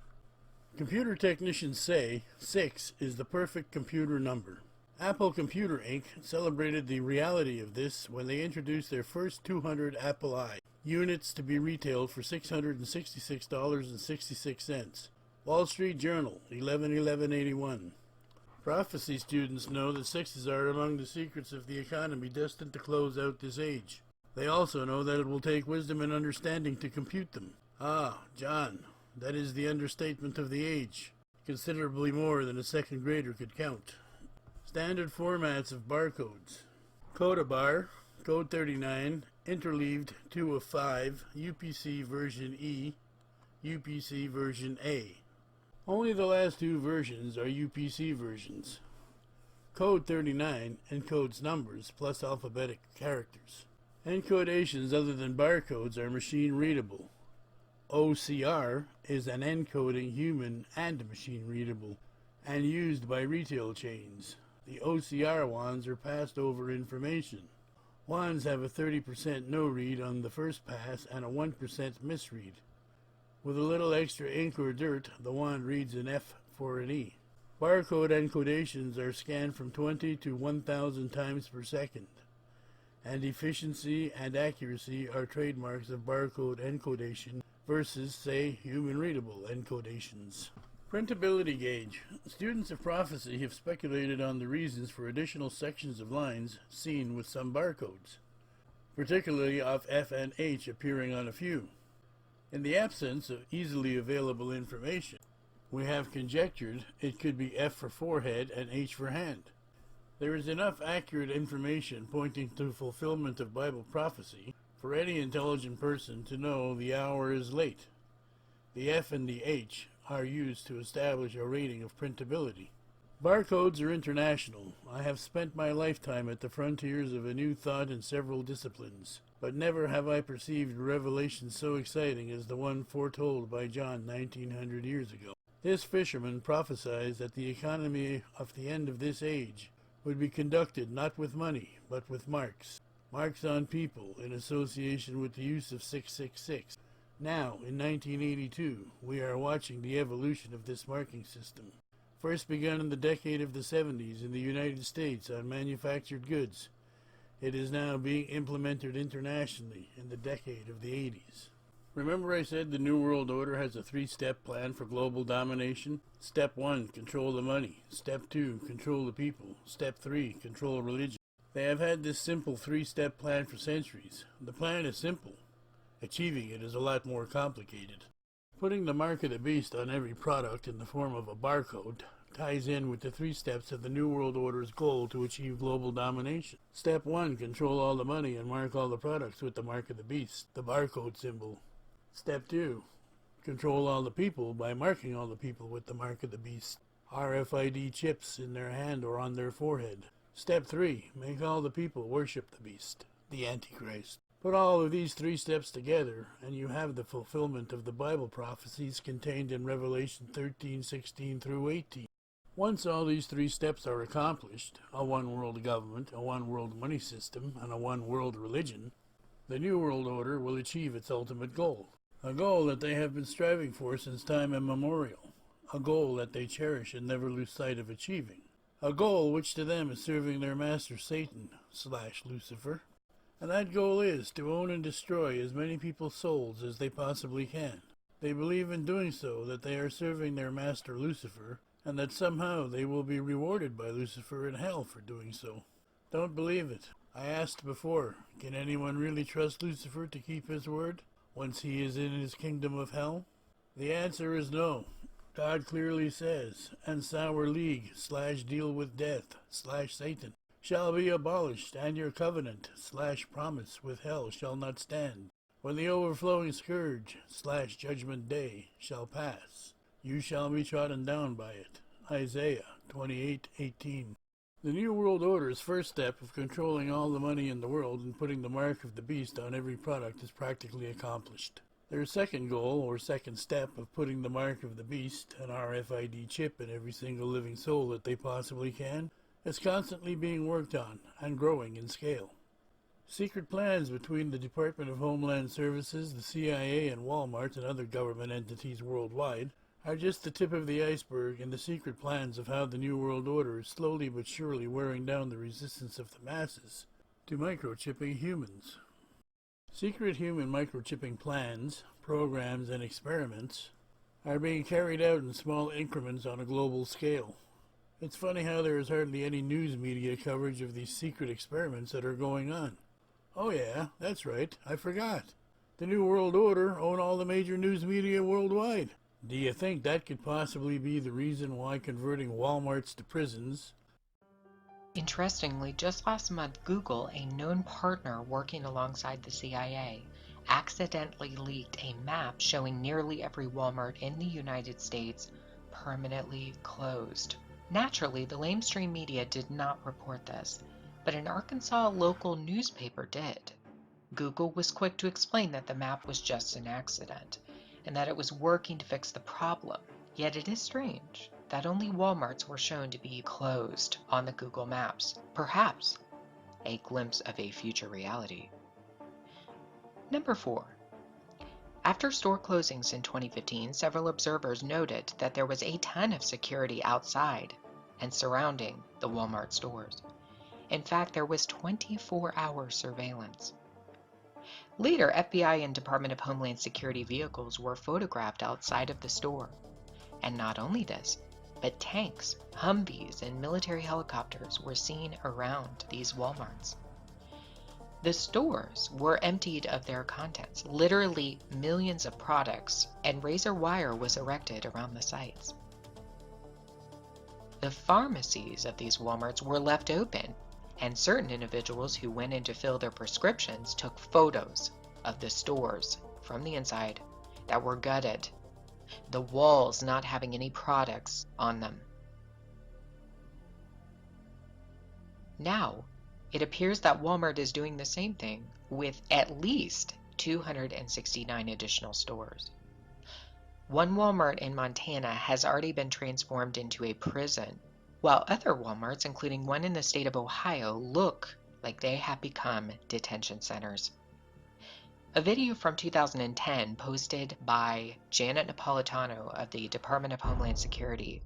Computer technicians say 6 is the perfect computer number. Apple Computer Inc. celebrated the reality of this when they introduced their first 200 Apple I units to be retailed for $666.66. Wall Street Journal, 11/11/81. Prophecy students know that 6s are among the secrets of the economy destined to close out this age. They also know that it will take wisdom and understanding to compute them. Ah, John, that is the understatement of the age, considerably more than a second grader could count. Standard formats of barcodes. Code bar, code 39, interleaved 2 of 5, UPC version E, UPC version A. Only the last 2 versions are UPC versions. Code 39 encodes numbers plus alphabetic characters. Encodations other than barcodes are machine readable. OCR is an encoding human and machine readable and used by retail chains. The OCR wands are passed over information. Wands have a 30% no read on the first pass and a 1% misread. With a little extra ink or dirt, the wand reads an F for an E. Barcode encoditions are scanned from 20 to 1,000 times per second, and efficiency and accuracy are trademarks of barcode encodation versus, say, human-readable encodations. Printability gauge. Students of prophecy have speculated on the reasons for additional sections of lines seen with some barcodes, particularly of F and H appearing on a few. In the absence of easily available information, we have conjectured it could be F for forehead and H for hand. There is enough accurate information pointing to fulfillment of Bible prophecy for any intelligent person to know the hour is late. The F and the H are used to establish a rating of printability. Barcodes are international. I have spent my lifetime at the frontiers of a new thought in several disciplines, but never have I perceived a revelation so exciting as the one foretold by John 1900 years ago. This fisherman prophesied that the economy of the end of this age would be conducted not with money, but with marks. Marks on people in association with the use of 666. Now, in 1982, we are watching the evolution of this marking system. First begun in the decade of the 70s in the United States on manufactured goods, it is now being implemented internationally in the decade of the 80s. Remember I said the New World Order has a 3-step plan for global domination? Step 1, control the money. Step 2, control the people. Step 3, control religion. They have had this simple 3-step plan for centuries. The plan is simple. Achieving it is a lot more complicated. Putting the mark of the beast on every product in the form of a barcode ties in with the 3 steps of the New World Order's goal to achieve global domination. Step 1, control all the money and mark all the products with the mark of the beast, the barcode symbol. Step 2, control all the people by marking all the people with the mark of the beast, RFID chips in their hand or on their forehead. Step 3, make all the people worship the beast, the Antichrist. Put all of these 3 steps together, and you have the fulfillment of the Bible prophecies contained in Revelation 13:16 through 18. Once all these 3 steps are accomplished, a one-world government, a one-world money system, and a one-world religion, the New World Order will achieve its ultimate goal. A goal that they have been striving for since time immemorial. A goal that they cherish and never lose sight of achieving. A goal which to them is serving their master Satan/Lucifer. And that goal is to own and destroy as many people's souls as they possibly can. They believe in doing so that they are serving their master Lucifer, and that somehow they will be rewarded by Lucifer in hell for doing so. Don't believe it. I asked before, can anyone really trust Lucifer to keep his word once he is in his kingdom of hell? The answer is no. God clearly says, and sour league/deal with death/Satan shall be abolished, and your covenant/promise with hell shall not stand. When the overflowing scourge/judgment day shall pass, you shall be trodden down by it. Isaiah 28:18. The New World Order's first step of controlling all the money in the world and putting the mark of the beast on every product is practically accomplished. Their second goal, or second step, of putting the mark of the beast, an RFID chip in every single living soul that they possibly can, is constantly being worked on and growing in scale. Secret plans between the Department of Homeland Services, the CIA, and Walmart and other government entities worldwide are just the tip of the iceberg in the secret plans of how the New World Order is slowly but surely wearing down the resistance of the masses to microchipping humans. Secret human microchipping plans, programs, and experiments are being carried out in small increments on a global scale. It's funny how there is hardly any news media coverage of these secret experiments that are going on. Oh yeah, that's right, I forgot. The New World Order own all the major news media worldwide. Do you think that could possibly be the reason why converting Walmarts to prisons? Interestingly, just last month, Google, a known partner working alongside the CIA, accidentally leaked a map showing nearly every Walmart in the United States permanently closed. Naturally, the lamestream media did not report this, but an Arkansas local newspaper did. Google was quick to explain that the map was just an accident, and that it was working to fix the problem. Yet it is strange that only Walmarts were shown to be closed on the Google Maps. Perhaps a glimpse of a future reality. Number 4. After store closings in 2015, several observers noted that there was a ton of security outside and surrounding the Walmart stores. In fact, there was 24-hour surveillance. Later, FBI and Department of Homeland Security vehicles were photographed outside of the store. And not only this, but tanks, Humvees, and military helicopters were seen around these Walmarts. The stores were emptied of their contents, literally millions of products, and razor wire was erected around the sites. The pharmacies of these Walmarts were left open, and certain individuals who went in to fill their prescriptions took photos of the stores from the inside that were gutted, the walls not having any products on them. Now, it appears that Walmart is doing the same thing with at least 269 additional stores. One Walmart in Montana has already been transformed into a prison, while other Walmarts, including one in the state of Ohio, look like they have become detention centers. A video from 2010 posted by Janet Napolitano of the Department of Homeland Security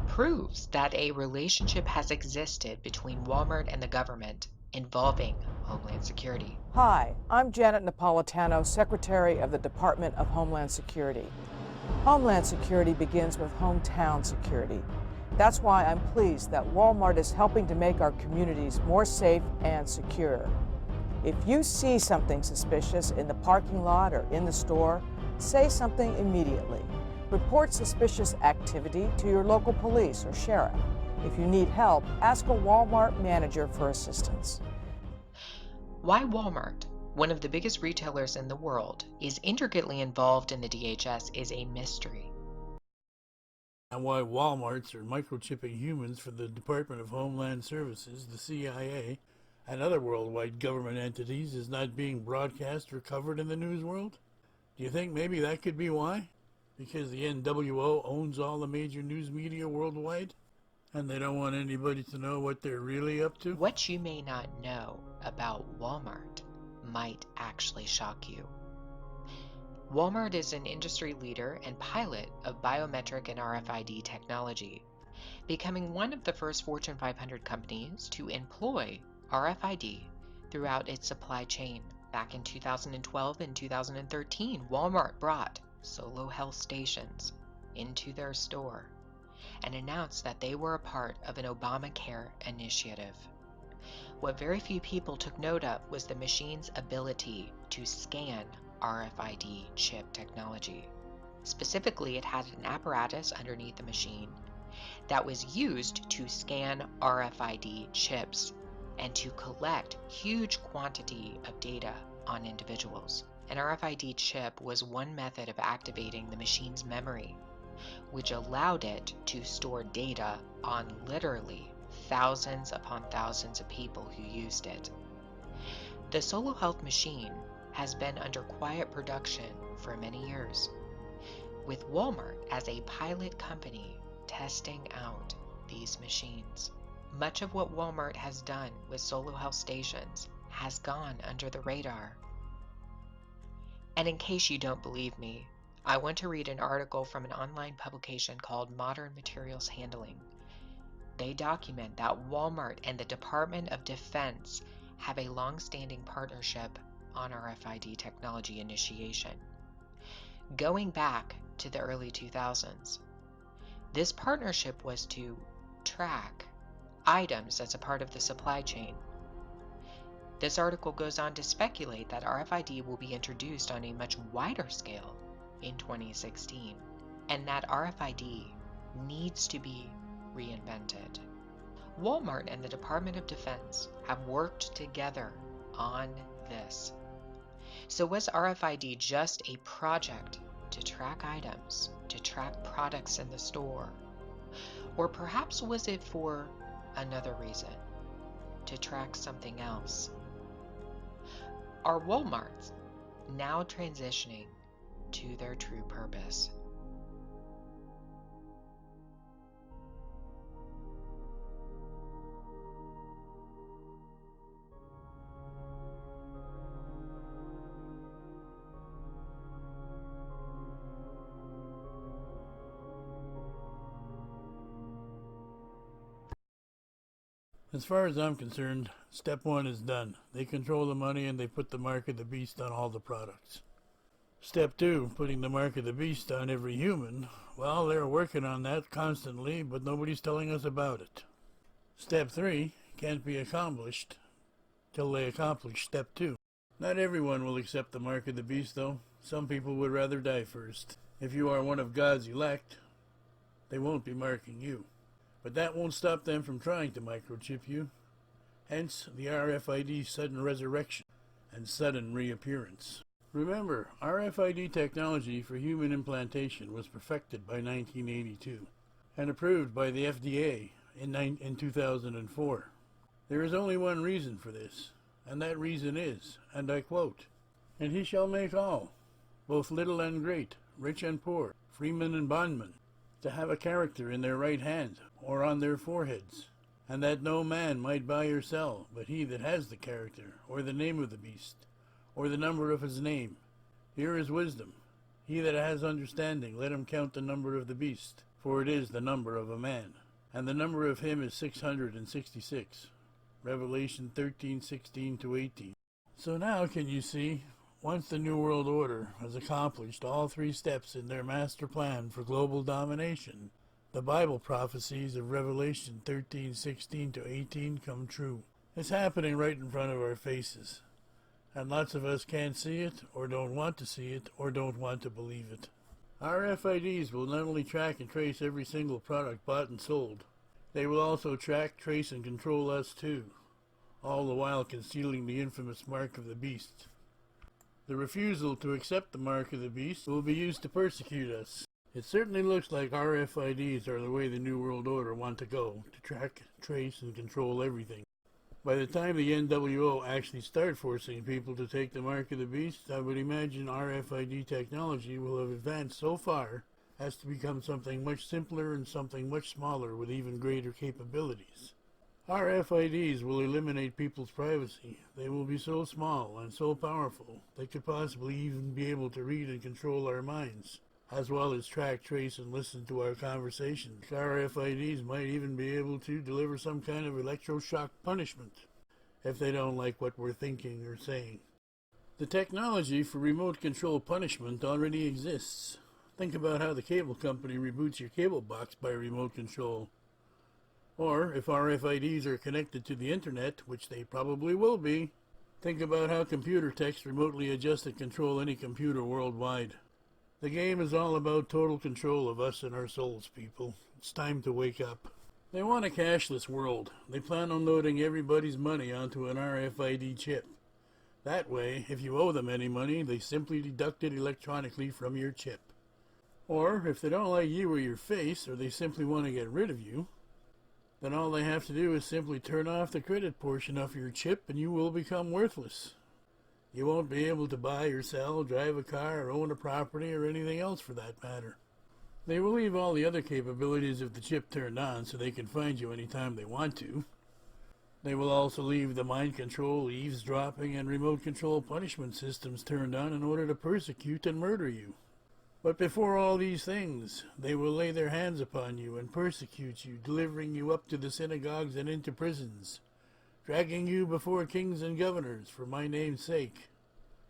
proves that a relationship has existed between Walmart and the government involving Homeland Security. Hi, I'm Janet Napolitano, Secretary of the Department of Homeland Security. Homeland Security begins with hometown security. That's why I'm pleased that Walmart is helping to make our communities more safe and secure. If you see something suspicious in the parking lot or in the store, say something immediately. Report suspicious activity to your local police or sheriff. If you need help, ask a Walmart manager for assistance. Why Walmart, one of the biggest retailers in the world, is intricately involved in the DHS is a mystery. And why Walmarts are microchipping humans for the Department of Homeland Services, the CIA, and other worldwide government entities is not being broadcast or covered in the news world? Do you think maybe that could be why? Because the NWO owns all the major news media worldwide, and they don't want anybody to know what they're really up to? What you may not know about Walmart might actually shock you. Walmart is an industry leader and pilot of biometric and RFID technology, becoming one of the first Fortune 500 companies to employ RFID throughout its supply chain. Back in 2012 and 2013, Walmart brought Solo Health stations into their store and announced that they were a part of an Obamacare initiative. What very few people took note of was the machine's ability to scan RFID chip technology. Specifically, it had an apparatus underneath the machine that was used to scan RFID chips and to collect huge quantity of data on individuals. An RFID chip was one method of activating the machine's memory, which allowed it to store data on literally thousands upon thousands of people who used it. The Solo Health machine has been under quiet production for many years, with Walmart as a pilot company testing out these machines. Much of what Walmart has done with Solo Health stations has gone under the radar. And in case you don't believe me, I want to read an article from an online publication called Modern Materials Handling. They document that Walmart and the Department of Defense have a long-standing partnership on RFID technology initiation. Going back to the early 2000s, this partnership was to track items as a part of the supply chain. This article goes on to speculate that RFID will be introduced on a much wider scale in 2016, and that RFID needs to be reinvented. Walmart and the Department of Defense have worked together on this. So was RFID just a project to track items, to track products in the store? Or perhaps was it for another reason, to track something else? Are Walmarts now transitioning to their true purpose? As far as I'm concerned, step 1 is done. They control the money and they put the mark of the beast on all the products. Step 2, putting the mark of the beast on every human. Well, they're working on that constantly, but nobody's telling us about it. Step 3 can't be accomplished till they accomplish step 2. Not everyone will accept the mark of the beast, though. Some people would rather die first. If you are one of God's elect, they won't be marking you. But that won't stop them from trying to microchip you. Hence, the RFID sudden resurrection and sudden reappearance. Remember, RFID technology for human implantation was perfected by 1982 and approved by the FDA in 2004. There is only one reason for this, and that reason is, and I quote, "And he shall make all, both little and great, rich and poor, freemen and bondmen, to have a character in their right hand or on their foreheads, and that no man might buy or sell, but he that has the character, or the name of the beast, or the number of his name. Here is wisdom. He that has understanding, let him count the number of the beast, for it is the number of a man. And the number of him is 666. Revelation 13:16-18. So now can you see, once the New World Order has accomplished all 3 steps in their master plan for global domination, the Bible prophecies of Revelation 13:16-18 come true. It's happening right in front of our faces. And lots of us can't see it, or don't want to see it, or don't want to believe it. RFIDs will not only track and trace every single product bought and sold, they will also track, trace, and control us too, all the while concealing the infamous mark of the beast. The refusal to accept the mark of the beast will be used to persecute us. It certainly looks like RFIDs are the way the New World Order want to go, to track, trace, and control everything. By the time the NWO actually start forcing people to take the mark of the beast, I would imagine RFID technology will have advanced so far as to become something much simpler and something much smaller with even greater capabilities. RFIDs will eliminate people's privacy. They will be so small and so powerful they could possibly even be able to read and control our minds, as well as track, trace, and listen to our conversations. RFIDs might even be able to deliver some kind of electroshock punishment if they don't like what we're thinking or saying. The technology for remote control punishment already exists. Think about how the cable company reboots your cable box by remote control. Or, if RFIDs are connected to the internet, which they probably will be, think about how computer techs remotely adjust and control any computer worldwide. The game is all about total control of us and our souls, people. It's time to wake up. They want a cashless world. They plan on loading everybody's money onto an RFID chip. That way, if you owe them any money, they simply deduct it electronically from your chip. Or, if they don't like you or your face, or they simply want to get rid of you, then all they have to do is simply turn off the credit portion of your chip and you will become worthless. You won't be able to buy or sell, drive a car, or own a property, or anything else for that matter. They will leave all the other capabilities of the chip turned on so they can find you anytime they want to. They will also leave the mind control, eavesdropping, and remote control punishment systems turned on in order to persecute and murder you. But before all these things, they will lay their hands upon you and persecute you, delivering you up to the synagogues and into prisons, dragging you before kings and governors for my name's sake.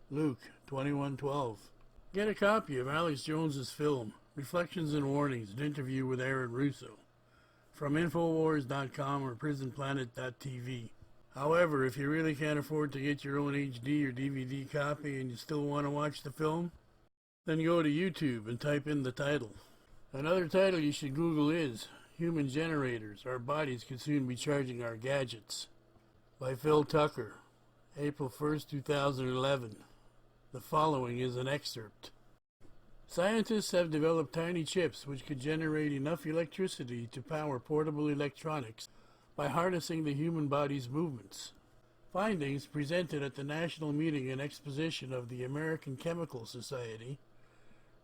Luke 21:12. Get a copy of Alex Jones's film, Reflections and Warnings, an interview with Aaron Russo, from Infowars.com or PrisonPlanet.tv. However, if you really can't afford to get your own HD or DVD copy and you still want to watch the film, then go to YouTube and type in the title. Another title you should Google is Human Generators, Our Bodies Could Soon Be Charging Our Gadgets, by Phil Tucker, April 1st, 2011. The following is an excerpt. Scientists have developed tiny chips which could generate enough electricity to power portable electronics by harnessing the human body's movements. Findings presented at the National Meeting and Exposition of the American Chemical Society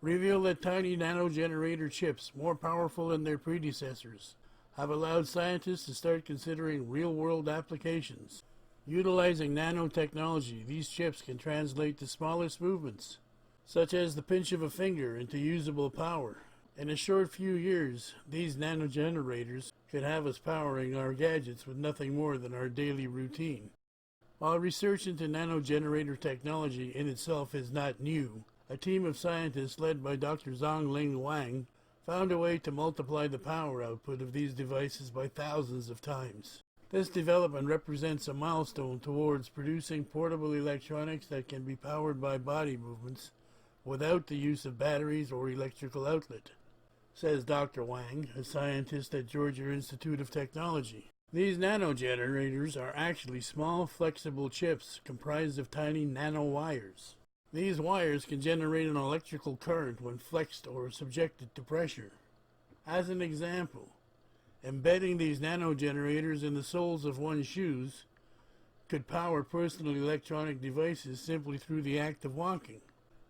reveal that tiny nanogenerator chips, more powerful than their predecessors, have allowed scientists to start considering real-world applications. Utilizing nanotechnology, these chips can translate the smallest movements, such as the pinch of a finger, into usable power. In a short few years, these nanogenerators could have us powering our gadgets with nothing more than our daily routine. While research into nanogenerator technology in itself is not new, a team of scientists led by Dr. Zhongling Wang found a way to multiply the power output of these devices by thousands of times. This development represents a milestone towards producing portable electronics that can be powered by body movements without the use of batteries or electrical outlet, says Dr. Wang, a scientist at Georgia Institute of Technology. These nanogenerators are actually small, flexible chips comprised of tiny nanowires. These wires can generate an electrical current when flexed or subjected to pressure. As an example, embedding these nanogenerators in the soles of one's shoes could power personal electronic devices simply through the act of walking.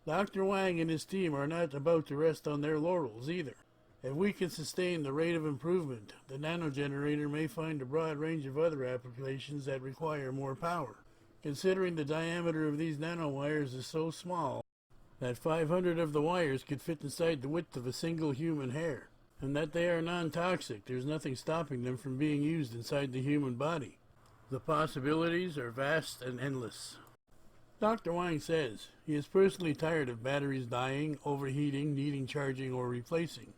Dr. Wang and his team are not about to rest on their laurels either. If we can sustain the rate of improvement, the nanogenerator may find a broad range of other applications that require more power. Considering the diameter of these nanowires is so small that 500 of the wires could fit inside the width of a single human hair, and that they are non-toxic, there's nothing stopping them from being used inside the human body. The possibilities are vast and endless. Dr. Wang says he is personally tired of batteries dying, overheating, needing charging or replacing.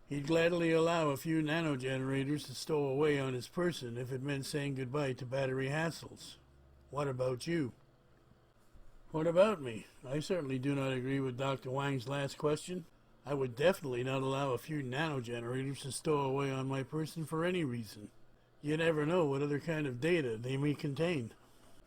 He'd gladly allow a few nanogenerators to stow away on his person if it meant saying goodbye to battery hassles. What about you? What about me? I certainly do not agree with Dr. Wang's last question. I would definitely not allow a few nanogenerators to stow away on my person for any reason. You never know what other kind of data they may contain.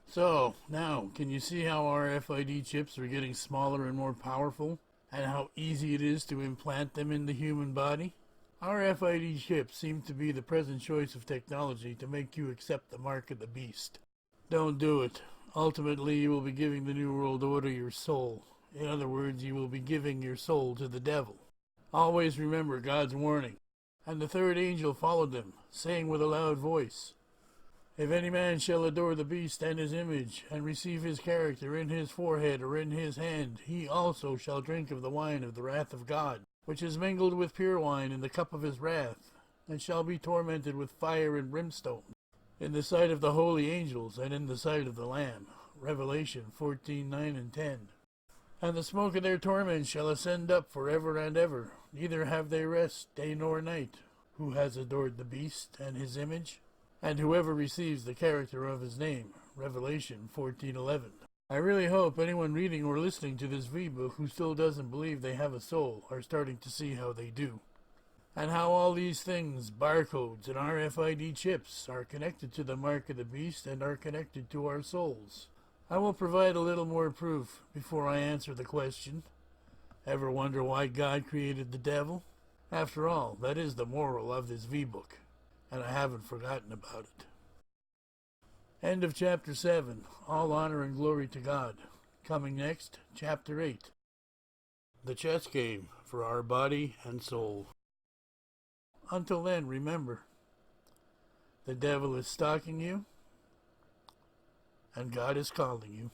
So, now, can you see how RFID chips are getting smaller and more powerful, and how easy it is to implant them in the human body? RFID chips seem to be the present choice of technology to make you accept the mark of the beast. Don't do it. Ultimately, you will be giving the New World Order your soul. In other words, you will be giving your soul to the devil. Always remember God's warning. And the third angel followed them, saying with a loud voice, If any man shall adore the beast and his image, and receive his character in his forehead or in his hand, he also shall drink of the wine of the wrath of God, which is mingled with pure wine in the cup of his wrath, and shall be tormented with fire and brimstone, in the sight of the holy angels and in the sight of the Lamb. Revelation 14:9 and 10. And the smoke of their torment shall ascend up forever and ever, neither have they rest day nor night, who has adored the beast and his image, and whoever receives the character of his name. Revelation 14:11. I really hope anyone reading or listening to this V-book who still doesn't believe they have a soul are starting to see how they do. And how all these things, barcodes and RFID chips, are connected to the mark of the beast and are connected to our souls. I will provide a little more proof before I answer the question. Ever wonder why God created the devil? After all, that is the moral of this V-book, and I haven't forgotten about it. End of Chapter 7. All honor and glory to God. Coming next, Chapter 8. The chess game for our body and soul. Until then, remember, the devil is stalking you, and God is calling you.